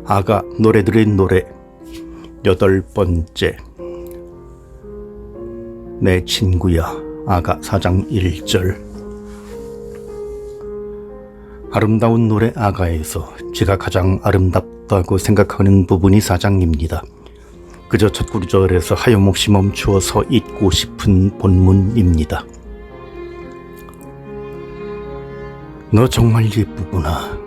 아가 노래들의 노래 8번째. 내 친구야. 아가 4장 1절. 아름다운 노래 아가에서 제가 가장 아름답다고 생각하는 부분이 4장입니다. 그저 첫 구절에서 하염없이 멈추어서 읽고 싶은 본문입니다. 너 정말 예쁘구나.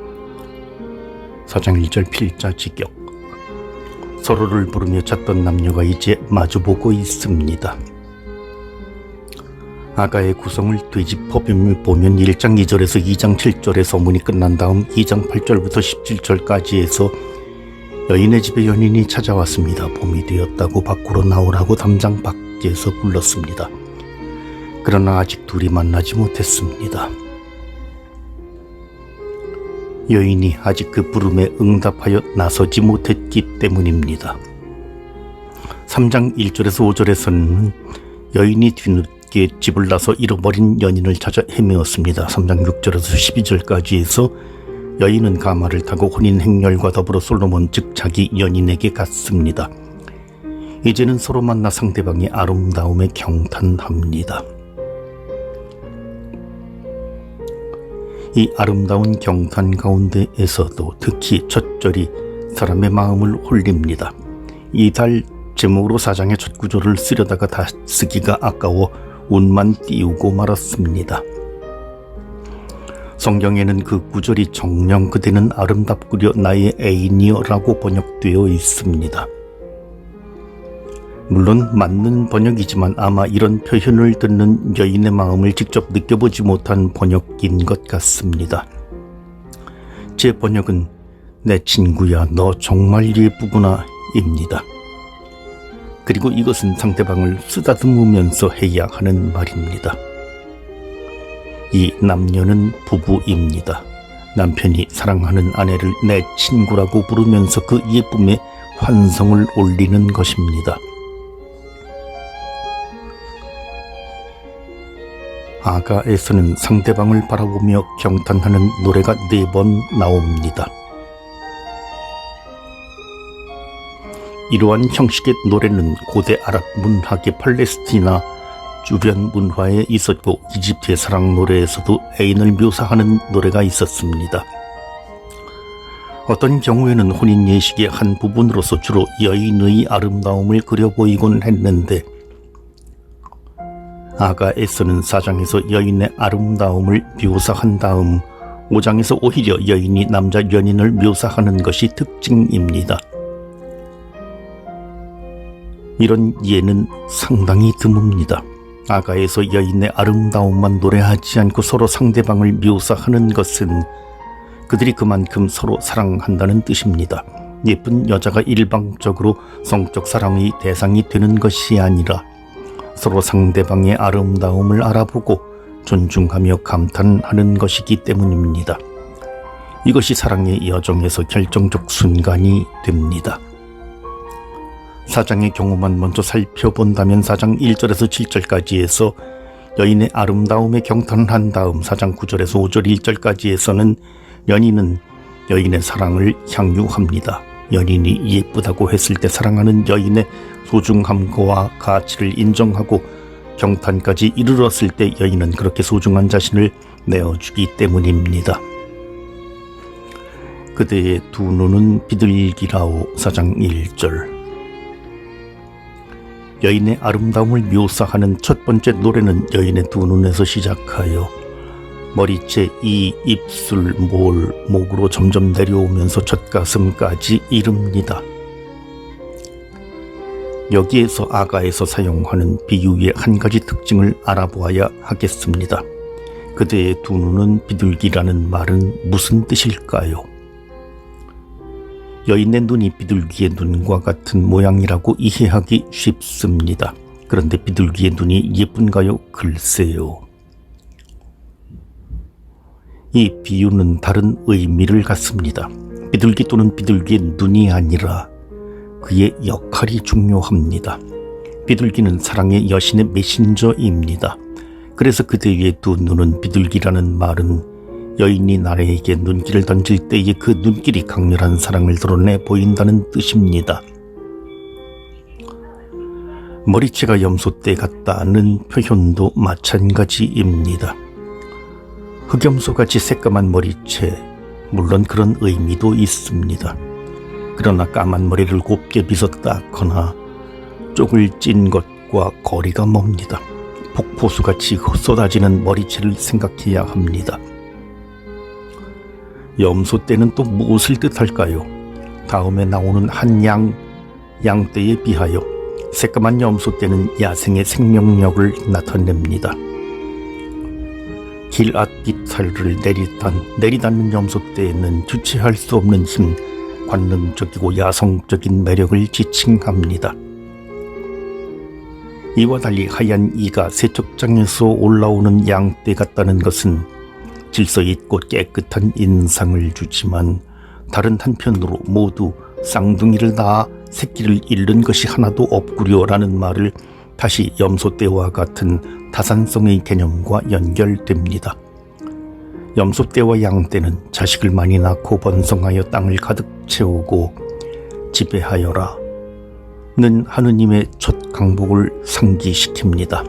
4장 1절 필자지격. 서로를 부르며 찾던 남녀가 이제 마주보고 있습니다. 아가의 구성을 되짚어보면 1장 2절에서 2장 7절의 서문이 끝난 다음 2장 8절부터 17절까지 해서 여인의 집에 연인이 찾아왔습니다. 봄이 되었다고 밖으로 나오라고 담장 밖에서 불렀습니다. 그러나 아직 둘이 만나지 못했습니다. 여인이 아직 그 부름에 응답하여 나서지 못했기 때문입니다. 3장 1절에서 5절에서는 여인이 뒤늦게 집을 나서 잃어버린 연인을 찾아 헤매었습니다. 3장 6절에서 12절까지 해서 여인은 가마를 타고 혼인 행렬과 더불어 솔로몬 즉 자기 연인에게 갔습니다. 이제는 서로 만나 상대방의 아름다움에 경탄합니다. 이 아름다운 경탄 가운데에서도 특히 첫 절이 사람의 마음을 홀립니다. 이 달 제목으로 4장의 첫 구절을 쓰려다가 다 쓰기가 아까워 운만 띄우고 말았습니다. 성경에는 그 구절이 정녕 그대는 아름답구려 나의 애인이여 라고 번역되어 있습니다. 물론 맞는 번역이지만 아마 이런 표현을 듣는 여인의 마음을 직접 느껴보지 못한 번역인 것 같습니다. 제 번역은 내 친구야 너 정말 예쁘구나 입니다. 그리고 이것은 상대방을 쓰다듬으면서 해야 하는 말입니다. 이 남녀는 부부입니다. 남편이 사랑하는 아내를 내 친구라고 부르면서 그 예쁨에 환성을 올리는 것입니다. 아가에서는 상대방을 바라보며 경탄하는 노래가 4번 나옵니다. 이러한 형식의 노래는 고대 아랍 문학의 팔레스티나 주변 문화에 있었고 이집트의 사랑 노래에서도 애인을 묘사하는 노래가 있었습니다. 어떤 경우에는 혼인 예식의 한 부분으로서 주로 여인의 아름다움을 그려 보이곤 했는데 아가에서는 4장에서 여인의 아름다움을 묘사한 다음 5장에서 오히려 여인이 남자 연인을 묘사하는 것이 특징입니다. 이런 예는 상당히 드뭅니다. 아가에서 여인의 아름다움만 노래하지 않고 서로 상대방을 묘사하는 것은 그들이 그만큼 서로 사랑한다는 뜻입니다. 예쁜 여자가 일방적으로 성적 사랑의 대상이 되는 것이 아니라 서로 상대방의 아름다움을 알아보고 존중하며 감탄하는 것이기 때문입니다. 이것이 사랑의 여정에서 결정적 순간이 됩니다. 4장의 경우만 먼저 살펴본다면 4장 1절에서 7절까지 해서 여인의 아름다움에 경탄한 다음 4장 9절에서 5절 1절까지 해서는 연인은 여인의 사랑을 향유합니다. 연인이 예쁘다고 했을 때 사랑하는 여인의 소중함과 가치를 인정하고 경탄까지 이르렀을 때 여인은 그렇게 소중한 자신을 내어주기 때문입니다. 그대의 두 눈은 비둘기라오 4장 1절. 여인의 아름다움을 묘사하는 첫 번째 노래는 여인의 두 눈에서 시작하여 머리채, 이, 입술, 목으로 점점 내려오면서 젖가슴까지 이릅니다. 여기에서 아가에서 사용하는 비유의 한 가지 특징을 알아보아야 하겠습니다. 그대의 두 눈은 비둘기라는 말은 무슨 뜻일까요? 여인의 눈이 비둘기의 눈과 같은 모양이라고 이해하기 쉽습니다. 그런데 비둘기의 눈이 예쁜가요? 글쎄요. 이 비유는 다른 의미를 갖습니다. 비둘기 또는 비둘기의 눈이 아니라 그의 역할이 중요합니다. 비둘기는 사랑의 여신의 메신저입니다. 그래서 그대의 두 눈은 비둘기라는 말은 여인이 나에게 눈길을 던질 때에 그 눈길이 강렬한 사랑을 드러내 보인다는 뜻입니다. 머리채가 염소떼 같다는 표현도 마찬가지입니다. 흑염소같이 새까만 머리채, 물론 그런 의미도 있습니다. 그러나 까만 머리를 곱게 빗었다거나 쪽을 찐 것과 거리가 멉니다. 폭포수같이 쏟아지는 머리채를 생각해야 합니다. 염소떼는 또 무엇을 뜻할까요? 다음에 나오는 한 양떼에 비하여 새까만 염소떼는 야생의 생명력을 나타냅니다. 길 앞비탈을 내리닫는 염소떼는 주체할 수 없는 힘, 관능적이고 야성적인 매력을 지칭합니다. 이와 달리 하얀 이가 세척장에서 올라오는 양떼 같다는 것은 질서 있고 깨끗한 인상을 주지만 다른 한편으로 모두 쌍둥이를 낳아 새끼를 잃는 것이 하나도 없구려라는 말을 다시 염소떼와 같은 타산성의 개념과 연결됩니다. 염소떼와 양떼는 자식을 많이 낳고 번성하여 땅을 가득 채우고 지배하여라 는 하느님의 첫 강복을 상기시킵니다.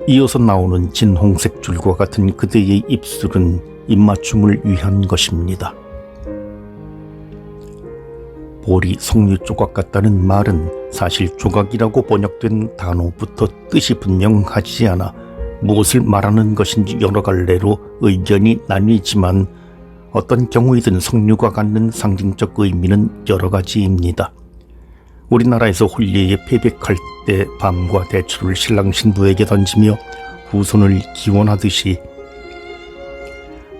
이어서 나오는 진홍색 줄과 같은 그대의 입술은 입맞춤을 위한 것입니다. 볼이 석류 조각 같다는 말은 사실 조각이라고 번역된 단어부터 뜻이 분명하지 않아 무엇을 말하는 것인지 여러 갈래로 의견이 나뉘지만 어떤 경우이든 석류가 갖는 상징적 의미는 여러 가지입니다. 우리나라에서 홀리에 패백할 때 밤과 대추를 신랑 신부에게 던지며 후손을 기원하듯이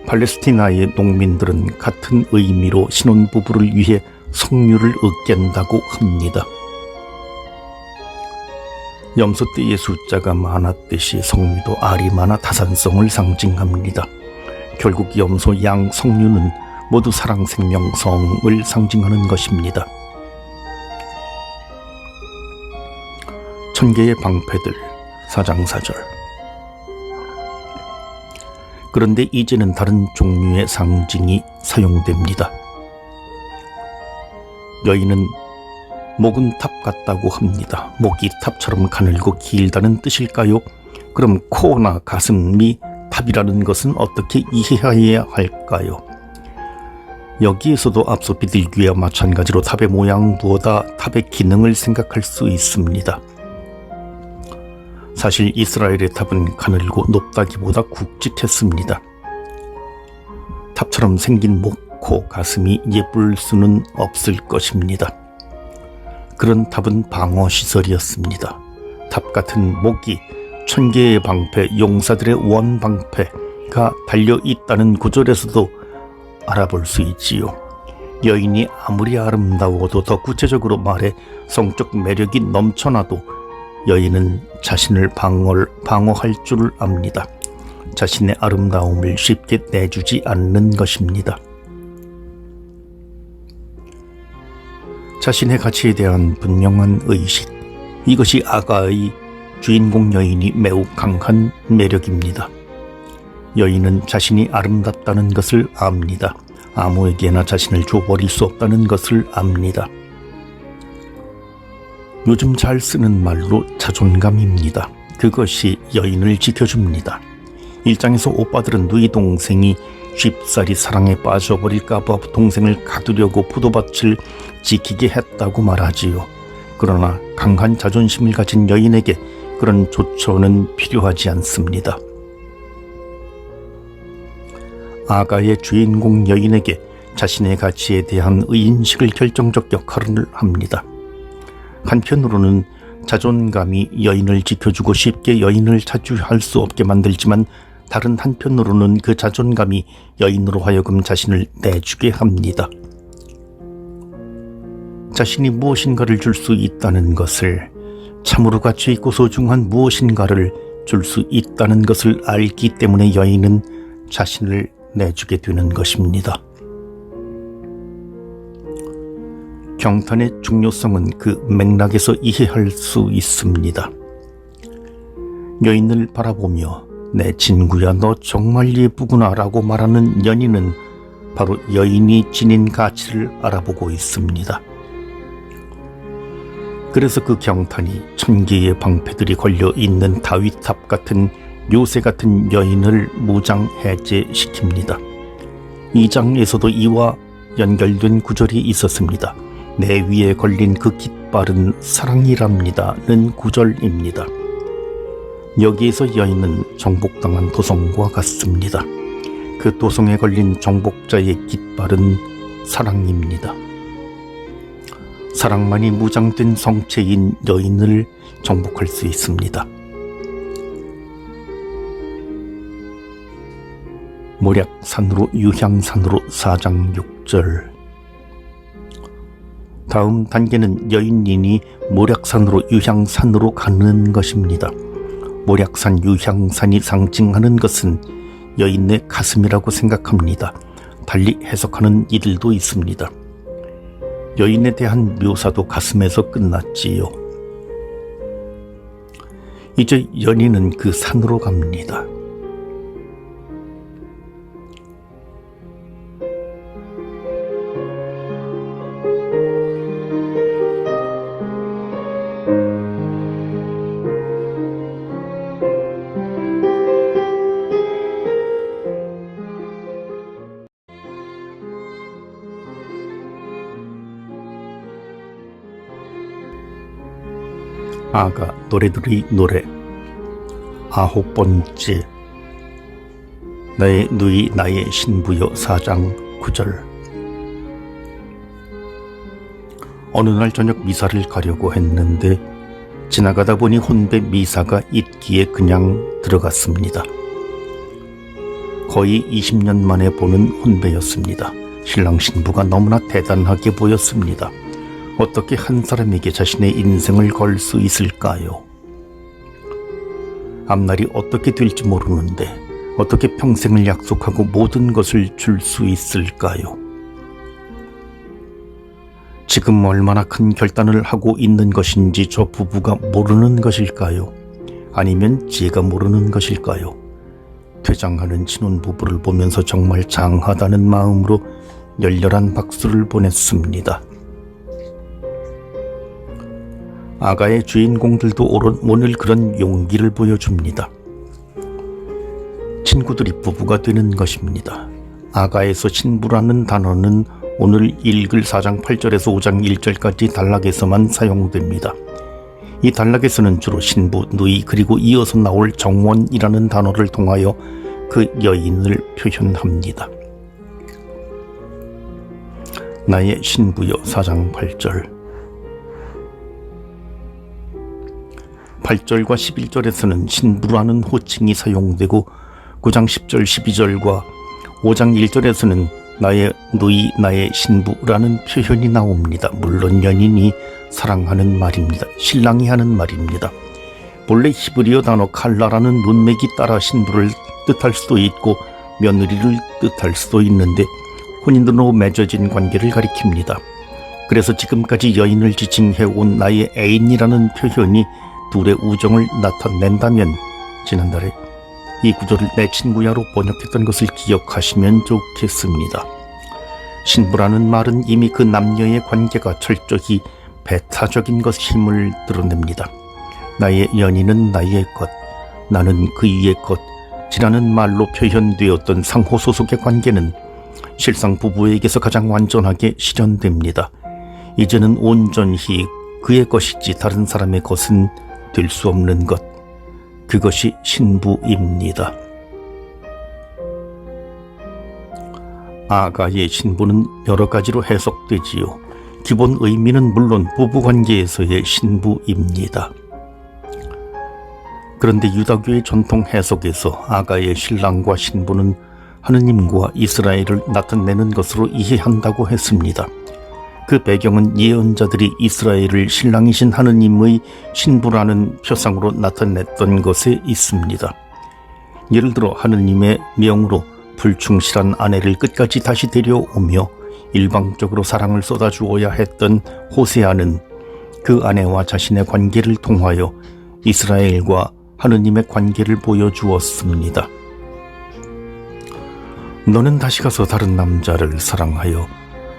팔레스티나의 농민들은 같은 의미로 신혼부부를 위해 석류를 으깬다고 합니다. 염소떼의 숫자가 많았듯이 석류도 알이 많아 타산성을 상징합니다. 결국 염소, 양, 석류는 모두 사랑, 생명, 성을 상징하는 것입니다. 천개의 방패들, 사장사절. 그런데 이제는 다른 종류의 상징이 사용됩니다. 여인은 목은 탑 같다고 합니다. 목이 탑처럼 가늘고 길다는 뜻일까요? 그럼 코나 가슴이 탑이라는 것은 어떻게 이해해야 할까요? 여기에서도 앞서 비둘기와 마찬가지로 탑의 모양보다 탑의 기능을 생각할 수 있습니다. 사실 이스라엘의 탑은 가늘고 높다기보다 굵직했습니다. 탑처럼 생긴 목, 코, 가슴이 예쁠 수는 없을 것입니다. 그런 탑은 방어시설이었습니다. 탑 같은 목이 천개의 방패, 용사들의 원방패가 달려있다는 구절에서도 알아볼 수 있지요. 여인이 아무리 아름다워도 더 구체적으로 말해 성적 매력이 넘쳐나도 여인은 자신을 방어할 줄 압니다. 자신의 아름다움을 쉽게 내주지 않는 것입니다. 자신의 가치에 대한 분명한 의식, 이것이 아가의 주인공 여인이 매우 강한 매력입니다. 여인은 자신이 아름답다는 것을 압니다. 아무에게나 자신을 줘버릴 수 없다는 것을 압니다. 요즘 잘 쓰는 말로 자존감입니다. 그것이 여인을 지켜줍니다. 일장에서 오빠들은 누이 동생이 쉽사리 사랑에 빠져버릴까봐 동생을 가두려고 포도밭을 지키게 했다고 말하지요. 그러나 강한 자존심을 가진 여인에게 그런 조처는 필요하지 않습니다. 아가의 주인공 여인에게 자신의 가치에 대한 의인식을 결정적 역할을 합니다. 한편으로는 자존감이 여인을 지켜주고 쉽게 여인을 차지할 수 없게 만들지만 다른 한편으로는 그 자존감이 여인으로 하여금 자신을 내주게 합니다. 자신이 무엇인가를 줄 수 있다는 것을, 참으로 가치 있고 소중한 무엇인가를 줄 수 있다는 것을 알기 때문에 여인은 자신을 내주게 되는 것입니다. 경탄의 중요성은 그 맥락에서 이해할 수 있습니다. 여인을 바라보며 내 친구야, 너 정말 예쁘구나 라고 말하는 연인은 바로 여인이 지닌 가치를 알아보고 있습니다. 그래서 그 경탄이 1000개의 방패들이 걸려 있는 다윗탑 같은 요새 같은 여인을 무장 해제시킵니다. 2장에서도 이와 연결된 구절이 있었습니다. 내 위에 걸린 그 깃발은 사랑이랍니다는 구절입니다. 여기에서 여인은 정복당한 도성과 같습니다. 그 도성에 걸린 정복자의 깃발은 사랑입니다. 사랑만이 무장된 성체인 여인을 정복할 수 있습니다. 모략산으로 유향산으로 4장 6절. 다음 단계는 여인이 모략산으로 유향산으로 가는 것입니다. 모략산, 유향산이 상징하는 것은 여인의 가슴이라고 생각합니다. 달리 해석하는 이들도 있습니다. 여인에 대한 묘사도 가슴에서 끝났지요. 이제 연인은 그 산으로 갑니다. 아가 노래들의 노래 9번째. 나의 누이 나의 신부여 4장 9절. 어느 날 저녁 미사를 가려고 했는데 지나가다 보니 혼배 미사가 있기에 그냥 들어갔습니다. 거의 20년 만에 보는 혼배였습니다. 신랑 신부가 너무나 대단하게 보였습니다. 어떻게 한 사람에게 자신의 인생을 걸 수 있을까요? 앞날이 어떻게 될지 모르는데 어떻게 평생을 약속하고 모든 것을 줄 수 있을까요? 지금 얼마나 큰 결단을 하고 있는 것인지 저 부부가 모르는 것일까요? 아니면 제가 모르는 것일까요? 퇴장하는 신혼부부를 보면서 정말 장하다는 마음으로 열렬한 박수를 보냈습니다. 아가의 주인공들도 오늘 그런 용기를 보여줍니다. 친구들이 부부가 되는 것입니다. 아가에서 신부라는 단어는 오늘 읽을 4장 8절에서 5장 1절까지 단락에서만 사용됩니다. 이 단락에서는 주로 신부, 누이 그리고 이어서 나올 정원이라는 단어를 통하여 그 여인을 표현합니다. 나의 신부여 4장 8절. 8절과 11절에서는 신부라는 호칭이 사용되고 9장 10절 12절과 5장 1절에서는 나의 누이 나의 신부라는 표현이 나옵니다. 물론 연인이 사랑하는 말입니다. 신랑이 하는 말입니다. 본래 히브리어 단어 칼라라는 문맥이 따라 신부를 뜻할 수도 있고 며느리를 뜻할 수도 있는데 혼인으로 맺어진 관계를 가리킵니다. 그래서 지금까지 여인을 지칭해온 나의 애인이라는 표현이 둘의 우정을 나타낸다면 지난달에 이 구절을 내 친구야로 번역했던 것을 기억하시면 좋겠습니다. 신부라는 말은 이미 그 남녀의 관계가 철저히 배타적인 것임을 드러냅니다. 나의 연인은 나의 것, 나는 그의 것이라는 말로 표현되었던 상호소속의 관계는 실상 부부에게서 가장 완전하게 실현됩니다. 이제는 온전히 그의 것이지 다른 사람의 것은 될 수 없는 것, 그것이 신부입니다. 아가의 신부는 여러 가지로 해석되지요. 기본 의미는 물론 부부관계에서의 신부입니다. 그런데 유다교의 전통 해석에서 아가의 신랑과 신부는 하느님과 이스라엘을 나타내는 것으로 이해한다고 했습니다. 그 배경은 예언자들이 이스라엘을 신랑이신 하느님의 신부라는 표상으로 나타냈던 것에 있습니다. 예를 들어 하느님의 명으로 불충실한 아내를 끝까지 다시 데려오며 일방적으로 사랑을 쏟아주어야 했던 호세아는 그 아내와 자신의 관계를 통하여 이스라엘과 하느님의 관계를 보여주었습니다. 너는 다시 가서 다른 남자를 사랑하여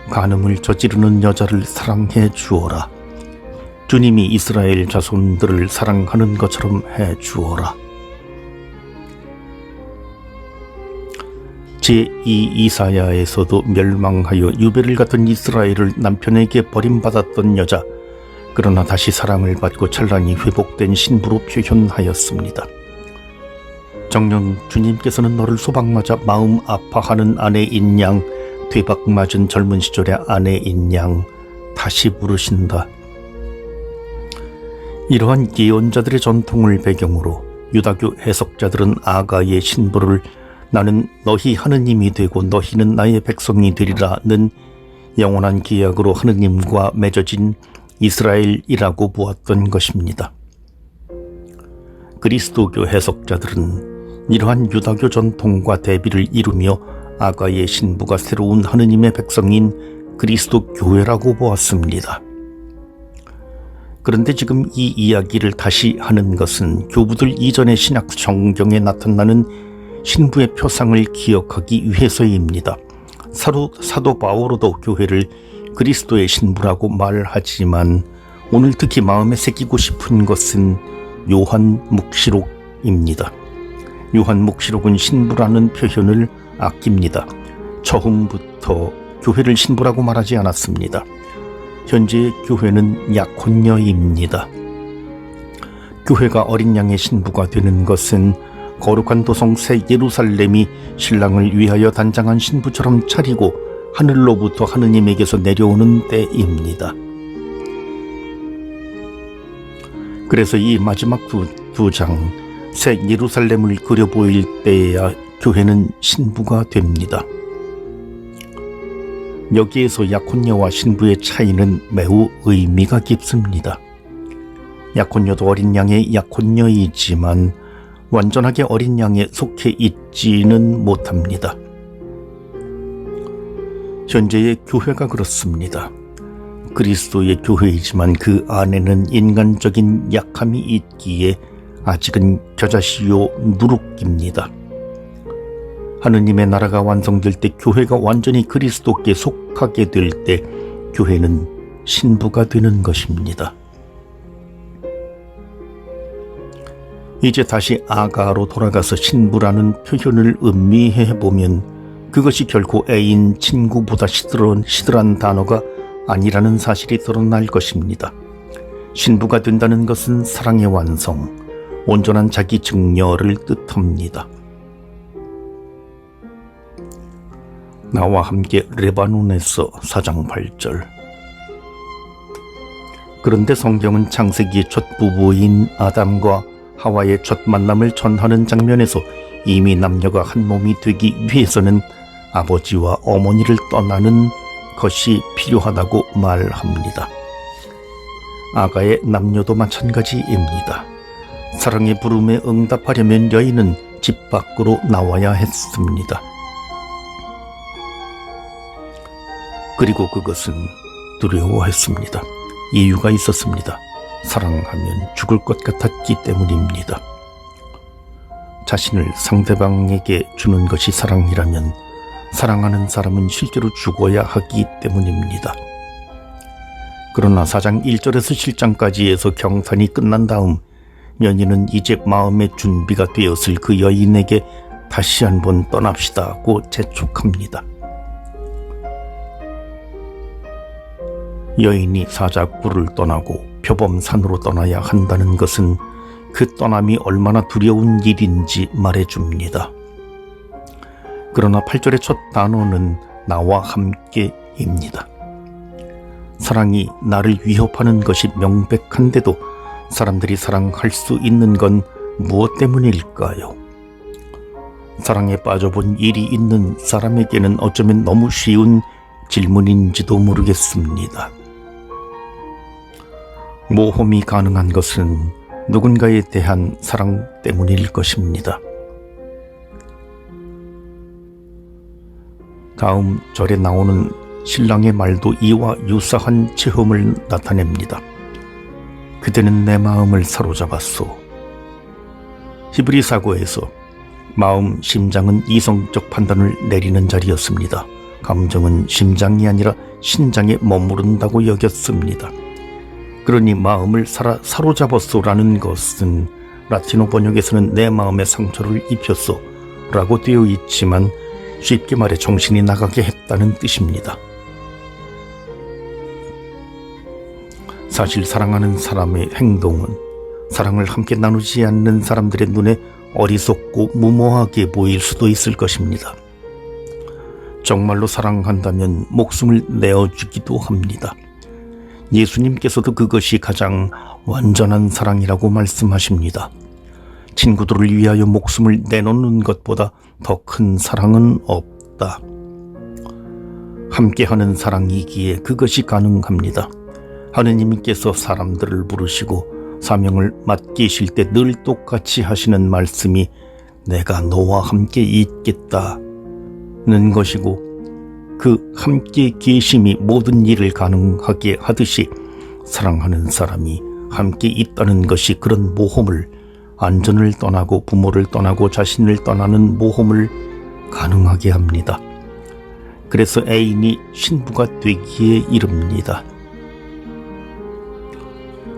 간음을 저지르는 여자를 사랑해 주어라. 주님이 이스라엘 자손들을 사랑하는 것처럼 해 주어라. 제2 이사야에서도 멸망하여 유배를 갔던 이스라엘을 남편에게 버림받았던 여자, 그러나 다시 사랑을 받고 찬란히 회복된 신부로 표현하였습니다. 정녕 주님께서는 너를 소박맞아 마음 아파하는 아내인 양, 되박맞은 젊은 시절의 아내인 양 다시 부르신다. 이러한 예언자들의 전통을 배경으로 유다교 해석자들은 아가의 신부를 나는 너희 하느님이 되고 너희는 나의 백성이 되리라는 영원한 계약으로 하느님과 맺어진 이스라엘이라고 보았던 것입니다. 그리스도교 해석자들은 이러한 유다교 전통과 대비를 이루며 아가의 신부가 새로운 하느님의 백성인 그리스도 교회라고 보았습니다. 그런데 지금 이 이야기를 다시 하는 것은 교부들 이전의 신약 성경에 나타나는 신부의 표상을 기억하기 위해서입니다. 사도 바오로도 교회를 그리스도의 신부라고 말하지만 오늘 특히 마음에 새기고 싶은 것은 요한묵시록입니다. 요한묵시록은 신부라는 표현을 아낍니다. 처음부터 교회를 신부라고 말하지 않았습니다. 현재의 교회는 약혼녀입니다. 교회가 어린 양의 신부가 되는 것은 거룩한 도성 새 예루살렘이 신랑을 위하여 단장한 신부처럼 차리고 하늘로부터 하느님에게서 내려오는 때입니다. 그래서 이 마지막 두 장 새 예루살렘을 그려 보일 때에야 교회는 신부가 됩니다. 여기에서 약혼녀와 신부의 차이는 매우 의미가 깊습니다. 약혼녀도 어린 양의 약혼녀이지만 완전하게 어린 양에 속해 있지는 못합니다. 현재의 교회가 그렇습니다. 그리스도의 교회이지만 그 안에는 인간적인 약함이 있기에 아직은 겨자씨요 누룩입니다. 하느님의 나라가 완성될 때, 교회가 완전히 그리스도께 속하게 될 때 교회는 신부가 되는 것입니다. 이제 다시 아가로 돌아가서 신부라는 표현을 음미해 보면 그것이 결코 애인, 친구보다 시들한 단어가 아니라는 사실이 드러날 것입니다. 신부가 된다는 것은 사랑의 완성, 온전한 자기 증여를 뜻합니다. 나와 함께 레바논에서 4장 8절. 그런데 성경은 창세기의 첫 부부인 아담과 하와의 첫 만남을 전하는 장면에서 이미 남녀가 한 몸이 되기 위해서는 아버지와 어머니를 떠나는 것이 필요하다고 말합니다. 아가의 남녀도 마찬가지입니다. 사랑의 부름에 응답하려면 여인은 집 밖으로 나와야 했습니다. 그리고 그것은 두려워했습니다. 이유가 있었습니다. 사랑하면 죽을 것 같았기 때문입니다. 자신을 상대방에게 주는 것이 사랑이라면 사랑하는 사람은 실제로 죽어야 하기 때문입니다. 그러나 4장 1절에서 7장까지 해서 경탄이 끝난 다음 연인은 이제 마음의 준비가 되었을 그 여인에게 다시 한번 떠납시다고 재촉합니다. 여인이 사자굴을 떠나고 표범산으로 떠나야 한다는 것은 그 떠남이 얼마나 두려운 일인지 말해줍니다. 그러나 8절의 첫 단어는 나와 함께입니다. 사랑이 나를 위협하는 것이 명백한데도 사람들이 사랑할 수 있는 건 무엇 때문일까요? 사랑에 빠져본 일이 있는 사람에게는 어쩌면 너무 쉬운 질문인지도 모르겠습니다. 모험이 가능한 것은 누군가에 대한 사랑 때문일 것입니다. 다음 절에 나오는 신랑의 말도 이와 유사한 체험을 나타냅니다. 그대는 내 마음을 사로잡았소. 히브리 사고에서 마음, 심장은 이성적 판단을 내리는 자리였습니다. 감정은 심장이 아니라 신장에 머무른다고 여겼습니다. 그러니 마음을 사로잡았소라는 것은 라틴어 번역에서는 내 마음에 상처를 입혔소 라고 되어 있지만 쉽게 말해 정신이 나가게 했다는 뜻입니다. 사실 사랑하는 사람의 행동은 사랑을 함께 나누지 않는 사람들의 눈에 어리석고 무모하게 보일 수도 있을 것입니다. 정말로 사랑한다면 목숨을 내어주기도 합니다. 예수님께서도 그것이 가장 완전한 사랑이라고 말씀하십니다. 친구들을 위하여 목숨을 내놓는 것보다 더 큰 사랑은 없다. 함께하는 사랑이기에 그것이 가능합니다. 하느님께서 사람들을 부르시고 사명을 맡기실 때 늘 똑같이 하시는 말씀이 내가 너와 함께 있겠다는 것이고, 그 함께 계심이 모든 일을 가능하게 하듯이 사랑하는 사람이 함께 있다는 것이 그런 모험을, 안전을 떠나고 부모를 떠나고 자신을 떠나는 모험을 가능하게 합니다. 그래서 애인이 신부가 되기에 이릅니다.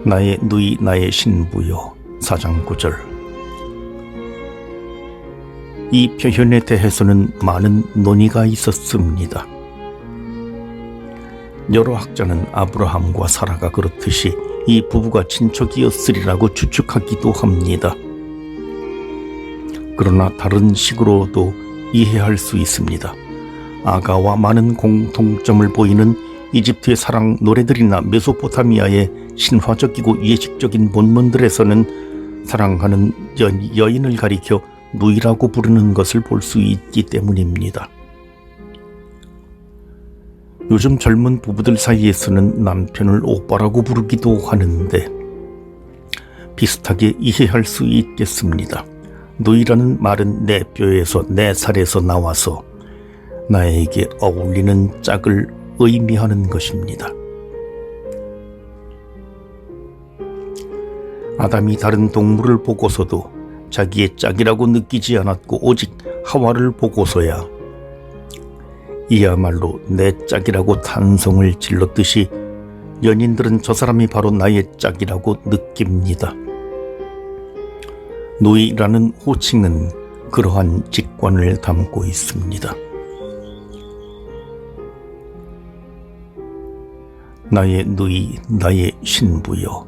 나의 누이 나의 신부요. 4장 9절. 이 표현에 대해서는 많은 논의가 있었습니다. 여러 학자는 아브라함과 사라가 그렇듯이 이 부부가 친척이었으리라고 추측하기도 합니다. 그러나 다른 식으로도 이해할 수 있습니다. 아가와 많은 공통점을 보이는 이집트의 사랑 노래들이나 메소포타미아의 신화적이고 예식적인 본문들에서는 사랑하는 여인을 가리켜 누이라고 부르는 것을 볼 수 있기 때문입니다. 요즘 젊은 부부들 사이에서는 남편을 오빠라고 부르기도 하는데 비슷하게 이해할 수 있겠습니다. 누이라는 말은 내 뼈에서 내 살에서 나와서 나에게 어울리는 짝을 의미하는 것입니다. 아담이 다른 동물을 보고서도 자기의 짝이라고 느끼지 않았고 오직 하와를 보고서야 이야말로 내 짝이라고 탄성을 질렀듯이 연인들은 저 사람이 바로 나의 짝이라고 느낍니다. 누이라는 호칭은 그러한 직관을 담고 있습니다. 나의 누이, 나의 신부요.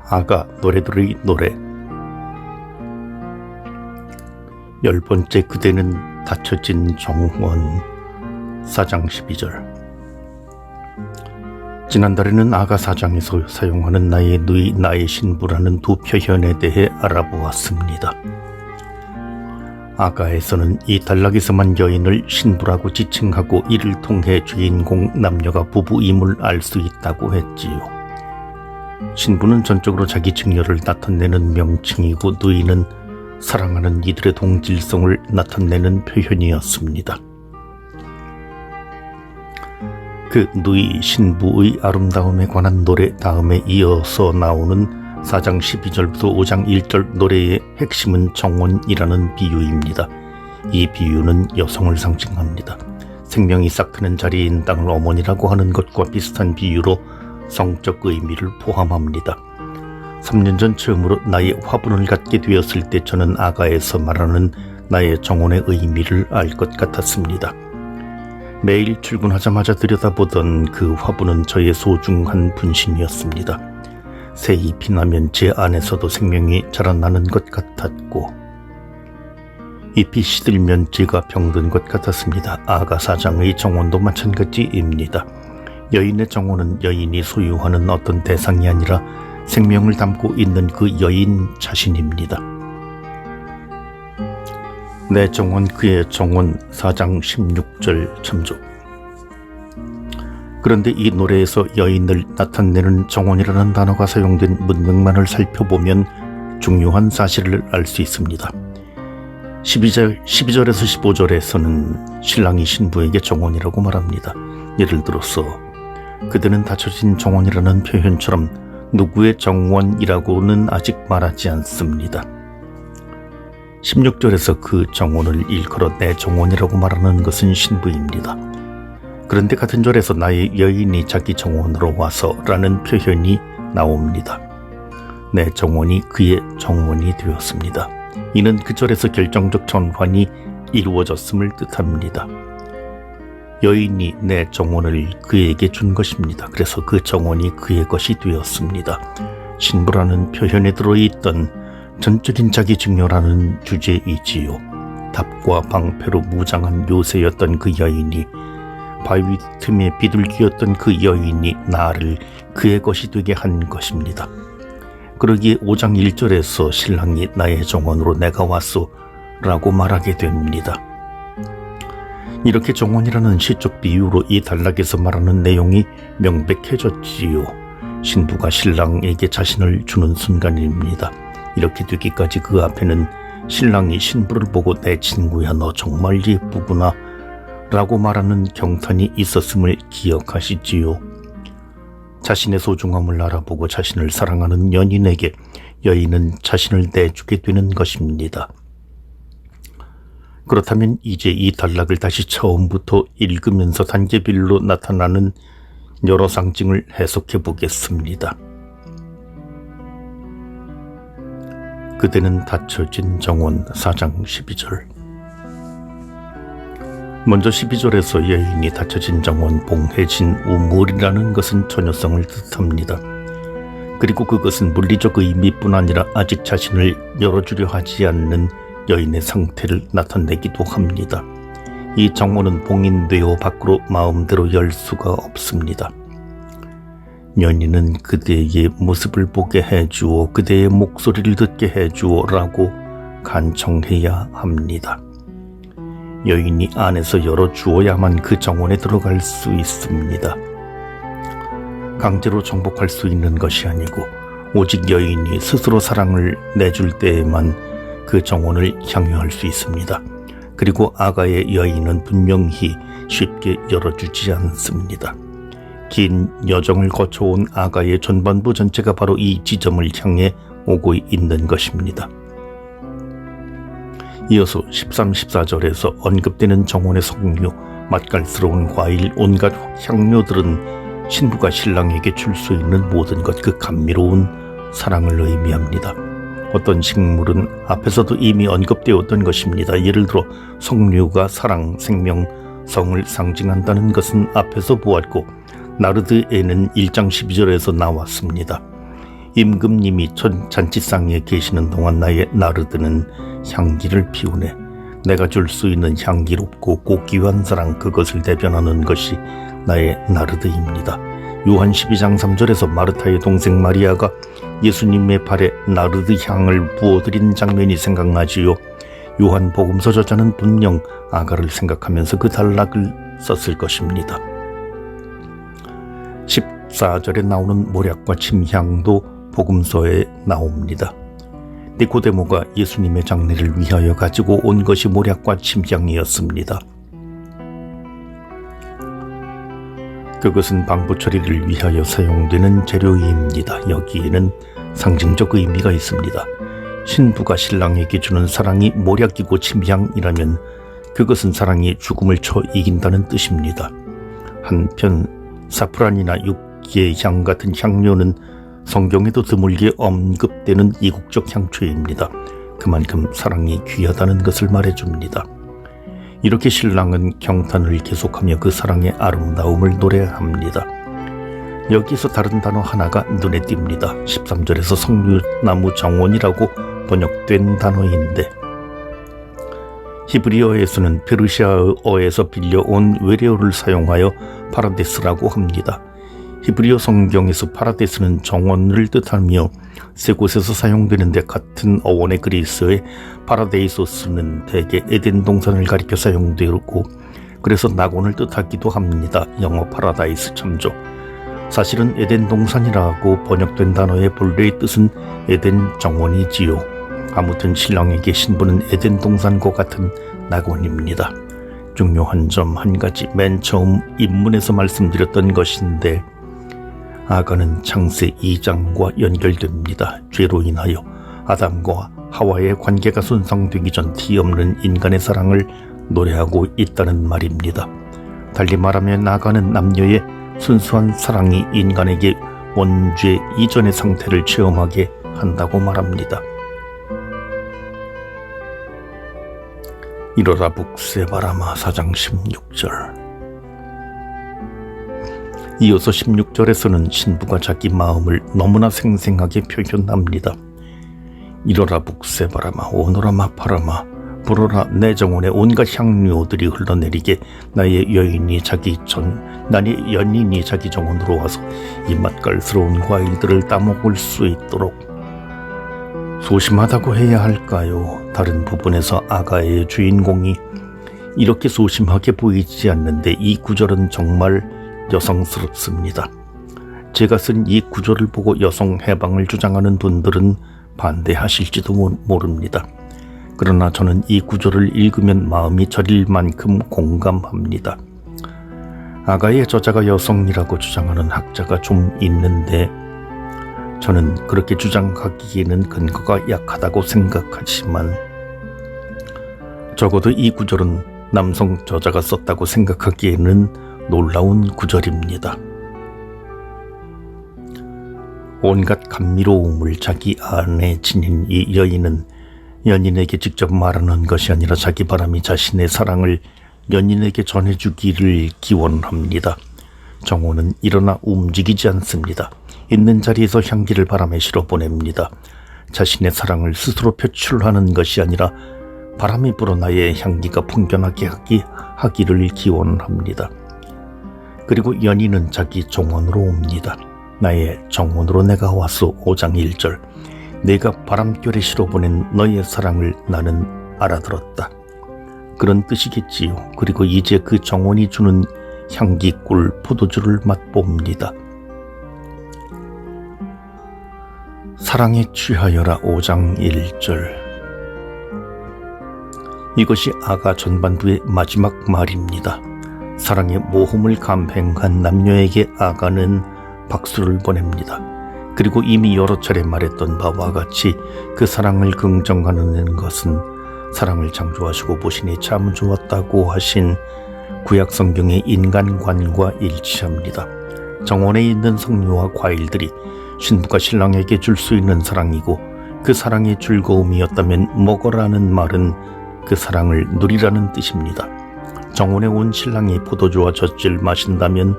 아가 노래들의 노래. 10번째 그대는 닫혀진 정원. 4장 12절. 지난달에는 아가 4장에서 사용하는 나의 누이 나의 신부라는 두 표현에 대해 알아보았습니다. 아가에서는 이 단락에서만 여인을 신부라고 지칭하고 이를 통해 주인공 남녀가 부부임을 알 수 있다고 했지요. 신부는 전적으로 자기 증여를 나타내는 명칭이고 누이는 사랑하는 이들의 동질성을 나타내는 표현이었습니다. 그 누이 신부의 아름다움에 관한 노래 다음에 이어서 나오는 4장 12절부터 5장 1절 노래의 핵심은 정원이라는 비유입니다. 이 비유는 여성을 상징합니다. 생명이 싹 트는 자리인 땅을 어머니라고 하는 것과 비슷한 비유로 성적 의미를 포함합니다. 3년 전 처음으로 나의 화분을 갖게 되었을 때 저는 아가에서 말하는 나의 정원의 의미를 알 것 같았습니다. 매일 출근하자마자 들여다보던 그 화분은 저의 소중한 분신이었습니다. 새 잎이 나면 제 안에서도 생명이 자라나는 것 같았고 잎이 시들면 제가 병든 것 같았습니다. 아가 4장의 정원도 마찬가지입니다. 여인의 정원은 여인이 소유하는 어떤 대상이 아니라 생명을 담고 있는 그 여인 자신입니다. 내 정원 그의 정원 4장 16절 참조. 그런데 이 노래에서 여인을 나타내는 정원이라는 단어가 사용된 문맥만을 살펴보면 중요한 사실을 알 수 있습니다. 12절에서 15절에서는 신랑이 신부에게 정원이라고 말합니다. 예를 들어서 그대는 닫혀진 정원이라는 표현처럼 누구의 정원이라고는 아직 말하지 않습니다. 16절에서 그 정원을 일컬어 내 정원이라고 말하는 것은 신부입니다. 그런데 같은 절에서 나의 여인이 자기 정원으로 와서 라는 표현이 나옵니다. 내 정원이 그의 정원이 되었습니다. 이는 그 절에서 결정적 전환이 이루어졌음을 뜻합니다. 여인이 내 정원을 그에게 준 것입니다. 그래서 그 정원이 그의 것이 되었습니다. 신부라는 표현에 들어있던 전적인 자기 증여라는 주제이지요. 답과 방패로 무장한 요새였던 그 여인이, 바위 틈에 비둘기였던 그 여인이 나를 그의 것이 되게 한 것입니다. 그러기에 5장 1절에서 신랑이 나의 정원으로 내가 왔소 라고 말하게 됩니다. 이렇게 정원이라는 시적 비유로 이 단락에서 말하는 내용이 명백해졌지요. 신부가 신랑에게 자신을 주는 순간입니다. 이렇게 되기까지 그 앞에는 신랑이 신부를 보고 내 친구야 너 정말 예쁘구나 라고 말하는 경탄이 있었음을 기억하시지요. 자신의 소중함을 알아보고 자신을 사랑하는 연인에게 여인은 자신을 내주게 되는 것입니다. 그렇다면 이제 이 단락을 다시 처음부터 읽으면서 단계별로 나타나는 여러 상징을 해석해 보겠습니다. 그대는 닫혀진 정원 4장 12절. 먼저 12절에서 여인이 닫혀진 정원 봉해진 우물이라는 것은 처녀성을 뜻합니다. 그리고 그것은 물리적 의미뿐 아니라 아직 자신을 열어주려 하지 않는 여인의 상태를 나타내기도 합니다. 이 정원은 봉인되어 밖으로 마음대로 열 수가 없습니다. 연인은 그대의 모습을 보게 해주어 그대의 목소리를 듣게 해주어 라고 간청해야 합니다. 여인이 안에서 열어주어야만 그 정원에 들어갈 수 있습니다. 강제로 정복할 수 있는 것이 아니고 오직 여인이 스스로 사랑을 내줄 때에만 그 정원을 향유할 수 있습니다. 그리고 아가의 여인은 분명히 쉽게 열어주지 않습니다. 긴 여정을 거쳐온 아가의 전반부 전체가 바로 이 지점을 향해 오고 있는 것입니다. 이어서 13, 14절에서 언급되는 정원의 석류, 맛깔스러운 과일, 온갖 향료들은 신부가 신랑에게 줄 수 있는 모든 것, 그 감미로운 사랑을 의미합니다. 어떤 식물은 앞에서도 이미 언급되었던 것입니다. 예를 들어 석류가 사랑, 생명, 성을 상징한다는 것은 앞에서 보았고 나르드에는 1장 12절에서 나왔습니다. 임금님이 잔치상에 계시는 동안 나의 나르드는 향기를 피우네. 내가 줄 수 있는 향기롭고 고귀한 사랑, 그것을 대변하는 것이 나의 나르드입니다. 요한 12장 3절에서 마르타의 동생 마리아가 예수님의 발에 나르드 향을 부어드린 장면이 생각나지요. 요한 복음서 저자는 분명 아가를 생각하면서 그 단락을 썼을 것입니다. 14절에 나오는 모략과 침향도 복음서에 나옵니다. 니고데모가 예수님의 장례를 위하여 가지고 온 것이 모략과 침향이었습니다. 그것은 방부 처리를 위하여 사용되는 재료입니다. 여기에는 상징적 의미가 있습니다. 신부가 신랑에게 주는 사랑이 모략이고 침향이라면 그것은 사랑이 죽음을 쳐 이긴다는 뜻입니다. 한편 사프란이나 육개향 같은 향료는 성경에도 드물게 언급되는 이국적 향초입니다. 그만큼 사랑이 귀하다는 것을 말해줍니다. 이렇게 신랑은 경탄을 계속하며 그 사랑의 아름다움을 노래합니다. 여기서 다른 단어 하나가 눈에 띕니다. 13절에서 석류나무 정원이라고 번역된 단어인데 히브리어에서는 페르시아어에서 빌려온 외래어를 사용하여 파라데스라고 합니다. 히브리어 성경에서 파라데스는 정원을 뜻하며 세 곳에서 사용되는데, 같은 어원의 그리스어의 파라데이소스는 대개 에덴 동산을 가리켜 사용되고 그래서 낙원을 뜻하기도 합니다. 영어 파라다이스 참조. 사실은 에덴 동산이라고 번역된 단어의 본래의 뜻은 에덴 정원이지요. 아무튼 신랑에게 신부는 에덴 동산과 같은 낙원입니다. 중요한 점 한 가지, 맨 처음 입문에서 말씀드렸던 것인데, 아가는 창세 2장과 연결됩니다. 죄로 인하여 아담과 하와의 관계가 손상되기 전 티없는 인간의 사랑을 노래하고 있다는 말입니다. 달리 말하면 아가는 남녀의 순수한 사랑이 인간에게 원죄 이전의 상태를 체험하게 한다고 말합니다. 이로라 북새바라마 4장 16절. 이어서 16절에서는 신부가 자기 마음을 너무나 생생하게 표현합니다. 이로라 북새바라마 오노라 마파라마 불어라 내 정원에 온갖 향료들이 흘러내리게 나의 연인이 자기 정원으로 와서 이 맛깔스러운 과일들을 따먹을 수 있도록. 소심하다고 해야 할까요? 다른 부분에서 아가의 주인공이 이렇게 소심하게 보이지 않는데 이 구절은 정말 여성스럽습니다. 제가 쓴 이 구절을 보고 여성 해방을 주장하는 분들은 반대하실지도 모릅니다. 그러나 저는 이 구절을 읽으면 마음이 저릴 만큼 공감합니다. 아가의 저자가 여성이라고 주장하는 학자가 좀 있는데, 저는 그렇게 주장하기에는 근거가 약하다고 생각하지만, 적어도 이 구절은 남성 저자가 썼다고 생각하기에는 놀라운 구절입니다. 온갖 감미로움을 자기 안에 지닌 이 여인은 연인에게 직접 말하는 것이 아니라 자기 바람이 자신의 사랑을 연인에게 전해주기를 기원합니다. 정호는 일어나 움직이지 않습니다. 있는 자리에서 향기를 바람에 실어 보냅니다. 자신의 사랑을 스스로 표출하는 것이 아니라 바람이 불어 나의 향기가 풍겨나게 하기를 기원합니다. 그리고 연인은 자기 정원으로 옵니다. 나의 정원으로 내가 왔소. 5장 1절. 내가 바람결에 실어보낸 너의 사랑을 나는 알아들었다. 그런 뜻이겠지요. 그리고 이제 그 정원이 주는 향기꿀 포도주를 맛봅니다. 사랑에 취하여라. 5장 1절. 이것이 아가 전반부의 마지막 말입니다. 사랑의 모험을 감행한 남녀에게 아가는 박수를 보냅니다. 그리고 이미 여러 차례 말했던 바와 같이 그 사랑을 긍정하는 것은 사랑을 창조하시고 보시니 참 좋았다고 하신 구약 성경의 인간관과 일치합니다. 정원에 있는 석류와 과일들이 신부가 신랑에게 줄 수 있는 사랑이고, 그 사랑의 즐거움이었다면 먹으라는 말은 그 사랑을 누리라는 뜻입니다. 정원에 온 신랑이 포도주와 젖을 마신다면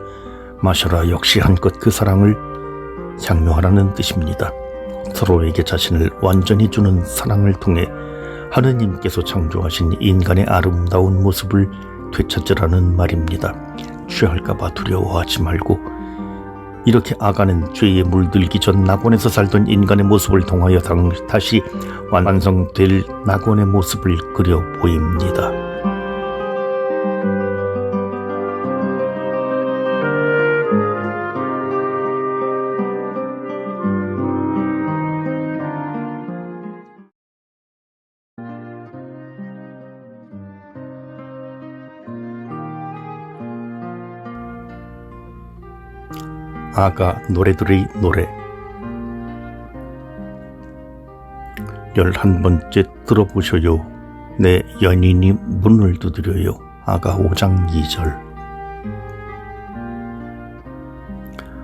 마셔라 역시 한껏 그 사랑을 향유하라는 뜻입니다. 서로에게 자신을 완전히 주는 사랑을 통해 하느님께서 창조하신 인간의 아름다운 모습을 되찾으라는 말입니다. 취할까봐 두려워하지 말고, 이렇게 아가는 죄에 물들기 전 낙원에서 살던 인간의 모습을 통하여 다시 완성될 낙원의 모습을 그려 보입니다. 아가 노래들의 노래 11번째 들어보셔요. 내 연인이 문을 두드려요. 아가 5장 2절.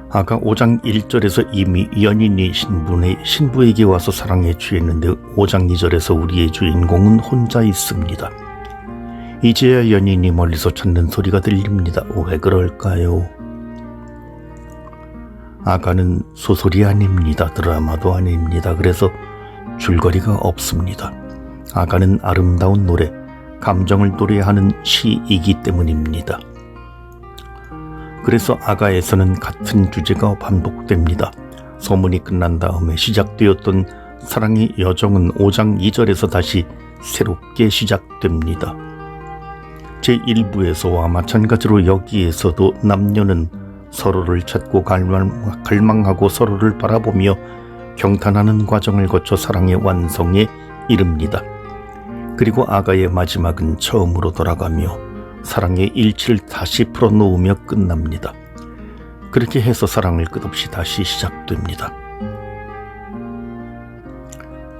아가 5장 1절에서 이미 연인이 신부에게 와서 사랑에 취했는데 5장 2절에서 우리의 주인공은 혼자 있습니다. 이제야 연인이 멀리서 찾는 소리가 들립니다. 왜 그럴까요? 아가는 소설이 아닙니다. 드라마도 아닙니다. 그래서 줄거리가 없습니다. 아가는 아름다운 노래, 감정을 노래하는 시이기 때문입니다. 그래서 아가에서는 같은 주제가 반복됩니다. 소문이 끝난 다음에 시작되었던 사랑의 여정은 5장 2절에서 다시 새롭게 시작됩니다. 제1부에서와 마찬가지로 여기에서도 남녀는 서로를 찾고 갈망하고 서로를 바라보며 경탄하는 과정을 거쳐 사랑의 완성에 이릅니다. 그리고 아가의 마지막은 처음으로 돌아가며 사랑의 일치를 다시 풀어놓으며 끝납니다. 그렇게 해서 사랑을 끝없이 다시 시작됩니다.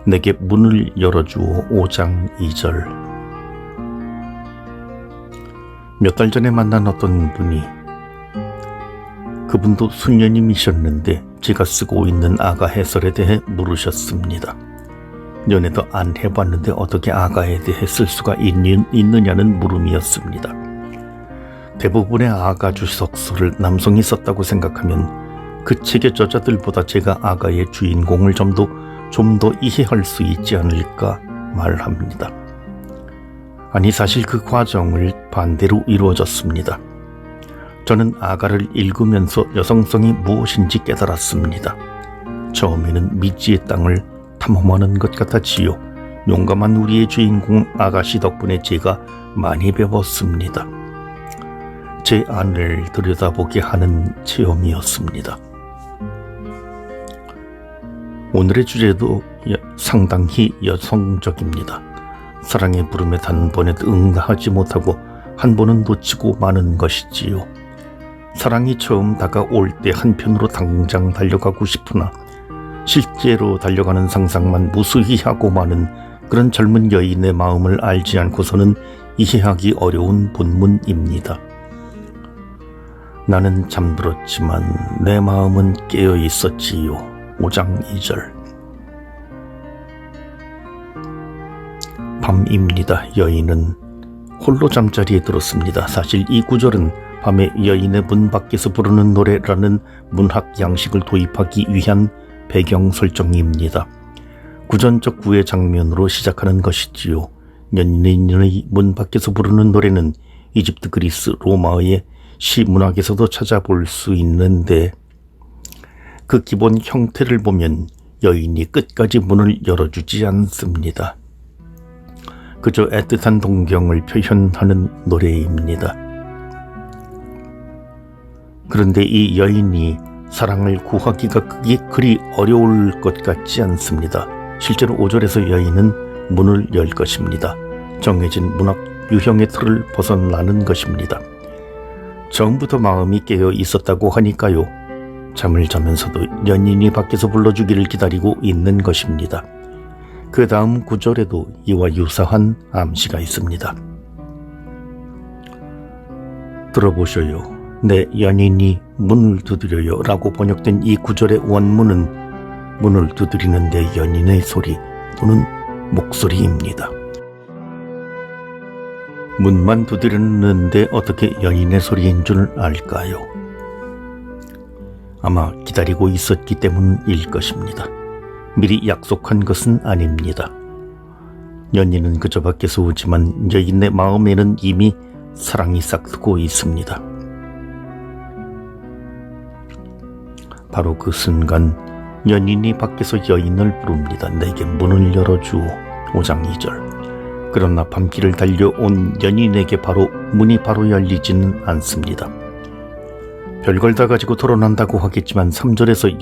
내게 문을 열어주오 5장 2절. 몇 달 전에 만난 어떤 분이, 그분도 수녀님이셨는데 제가 쓰고 있는 아가 해설에 대해 물으셨습니다. 연애도 안 해봤는데 어떻게 아가에 대해 쓸 수가 있느냐는 물음이었습니다. 대부분의 아가 주석서를 남성이 썼다고 생각하면 그 책의 저자들보다 제가 아가의 주인공을 좀 더 이해할 수 있지 않을까 말합니다. 아니, 사실 그 과정을 반대로 이루어졌습니다. 저는 아가를 읽으면서 여성성이 무엇인지 깨달았습니다. 처음에는 미지의 땅을 탐험하는 것 같았지요. 용감한 우리의 주인공 아가씨 덕분에 제가 많이 배웠습니다. 제 안을 들여다보게 하는 체험이었습니다. 오늘의 주제도 상당히 여성적입니다. 사랑의 부름에 단번에도 응답하지 못하고 한 번은 놓치고 마는 것이지요. 사랑이 처음 다가올 때 한편으로 당장 달려가고 싶으나 실제로 달려가는 상상만 무수히 하고 마는 그런 젊은 여인의 마음을 알지 않고서는 이해하기 어려운 본문입니다. 나는 잠들었지만 내 마음은 깨어 있었지요. 5장 2절. 밤입니다. 여인은 홀로 잠자리에 들었습니다. 사실 이 구절은 밤에 여인의 문 밖에서 부르는 노래라는 문학 양식을 도입하기 위한 배경 설정입니다. 구전적 구의 장면으로 시작하는 것이지요. 연인의 문 밖에서 부르는 노래는 이집트, 그리스, 로마의 시 문학에서도 찾아볼 수 있는데 그 기본 형태를 보면 여인이 끝까지 문을 열어주지 않습니다. 그저 애틋한 동경을 표현하는 노래입니다. 그런데 이 여인이 사랑을 구하기가 그리 어려울 것 같지 않습니다. 실제로 5절에서 여인은 문을 열 것입니다. 정해진 문학 유형의 틀을 벗어나는 것입니다. 처음부터 마음이 깨어 있었다고 하니까요. 잠을 자면서도 연인이 밖에서 불러주기를 기다리고 있는 것입니다. 그 다음 구절에도 이와 유사한 암시가 있습니다. 들어보셔요. 내 연인이 문을 두드려요 라고 번역된 이 구절의 원문은 문을 두드리는 내 연인의 소리 또는 목소리입니다. 문만 두드렸는데 어떻게 연인의 소리인 줄 알까요? 아마 기다리고 있었기 때문일 것입니다. 미리 약속한 것은 아닙니다. 연인은 그저 밖에서 오지만 여인의 마음에는 이미 사랑이 싹트고 있습니다. 바로 그 순간 연인이 밖에서 여인을 부릅니다. 내게 문을 열어주오. 5장 2절. 그러나 밤길을 달려온 연인에게 문이 바로 열리지는 않습니다. 별걸 다 가지고 토론한다고 하겠지만 3절에서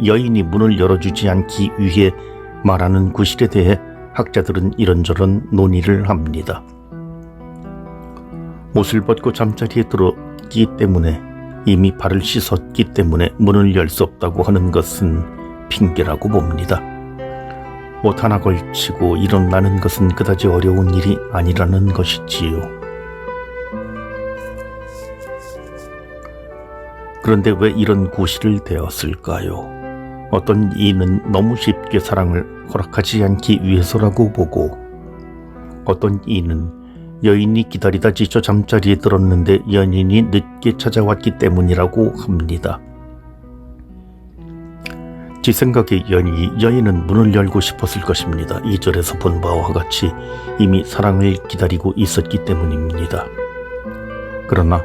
여인이 문을 열어주지 않기 위해 말하는 구실에 대해 학자들은 이런저런 논의를 합니다. 옷을 벗고 잠자리에 들었기 때문에 이미 발을 씻었기 때문에 문을 열 수 없다고 하는 것은 핑계라고 봅니다. 옷 하나 걸치고 일어나는 것은 그다지 어려운 일이 아니라는 것이지요. 그런데 왜 이런 구실을 대었을까요? 어떤 이는 너무 쉽게 사랑을 허락하지 않기 위해서라고 보고, 어떤 이는 여인이 기다리다 지쳐 잠자리에 들었는데 연인이 늦게 찾아왔기 때문이라고 합니다. 제 생각에 여인은 문을 열고 싶었을 것입니다. 2절에서 본 바와 같이 이미 사랑을 기다리고 있었기 때문입니다. 그러나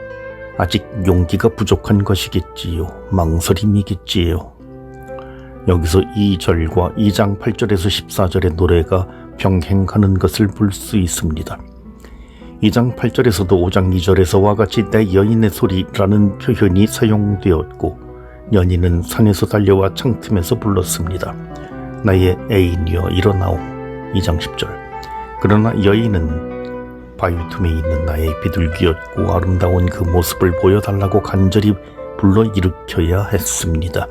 아직 용기가 부족한 것이겠지요. 망설임이겠지요. 여기서 2절과 2장 8절에서 14절의 노래가 병행하는 것을 볼 수 있습니다. 2장 8절에서도 5장 2절에서와 같이 내 여인의 소리라는 표현이 사용되었고 연인은 산에서 달려와 창틈에서 불렀습니다. 나의 애인이여 일어나오. 2장 10절. 그러나 여인은 바위 틈에 있는 나의 비둘기였고 아름다운 그 모습을 보여달라고 간절히 불러일으켜야 했습니다.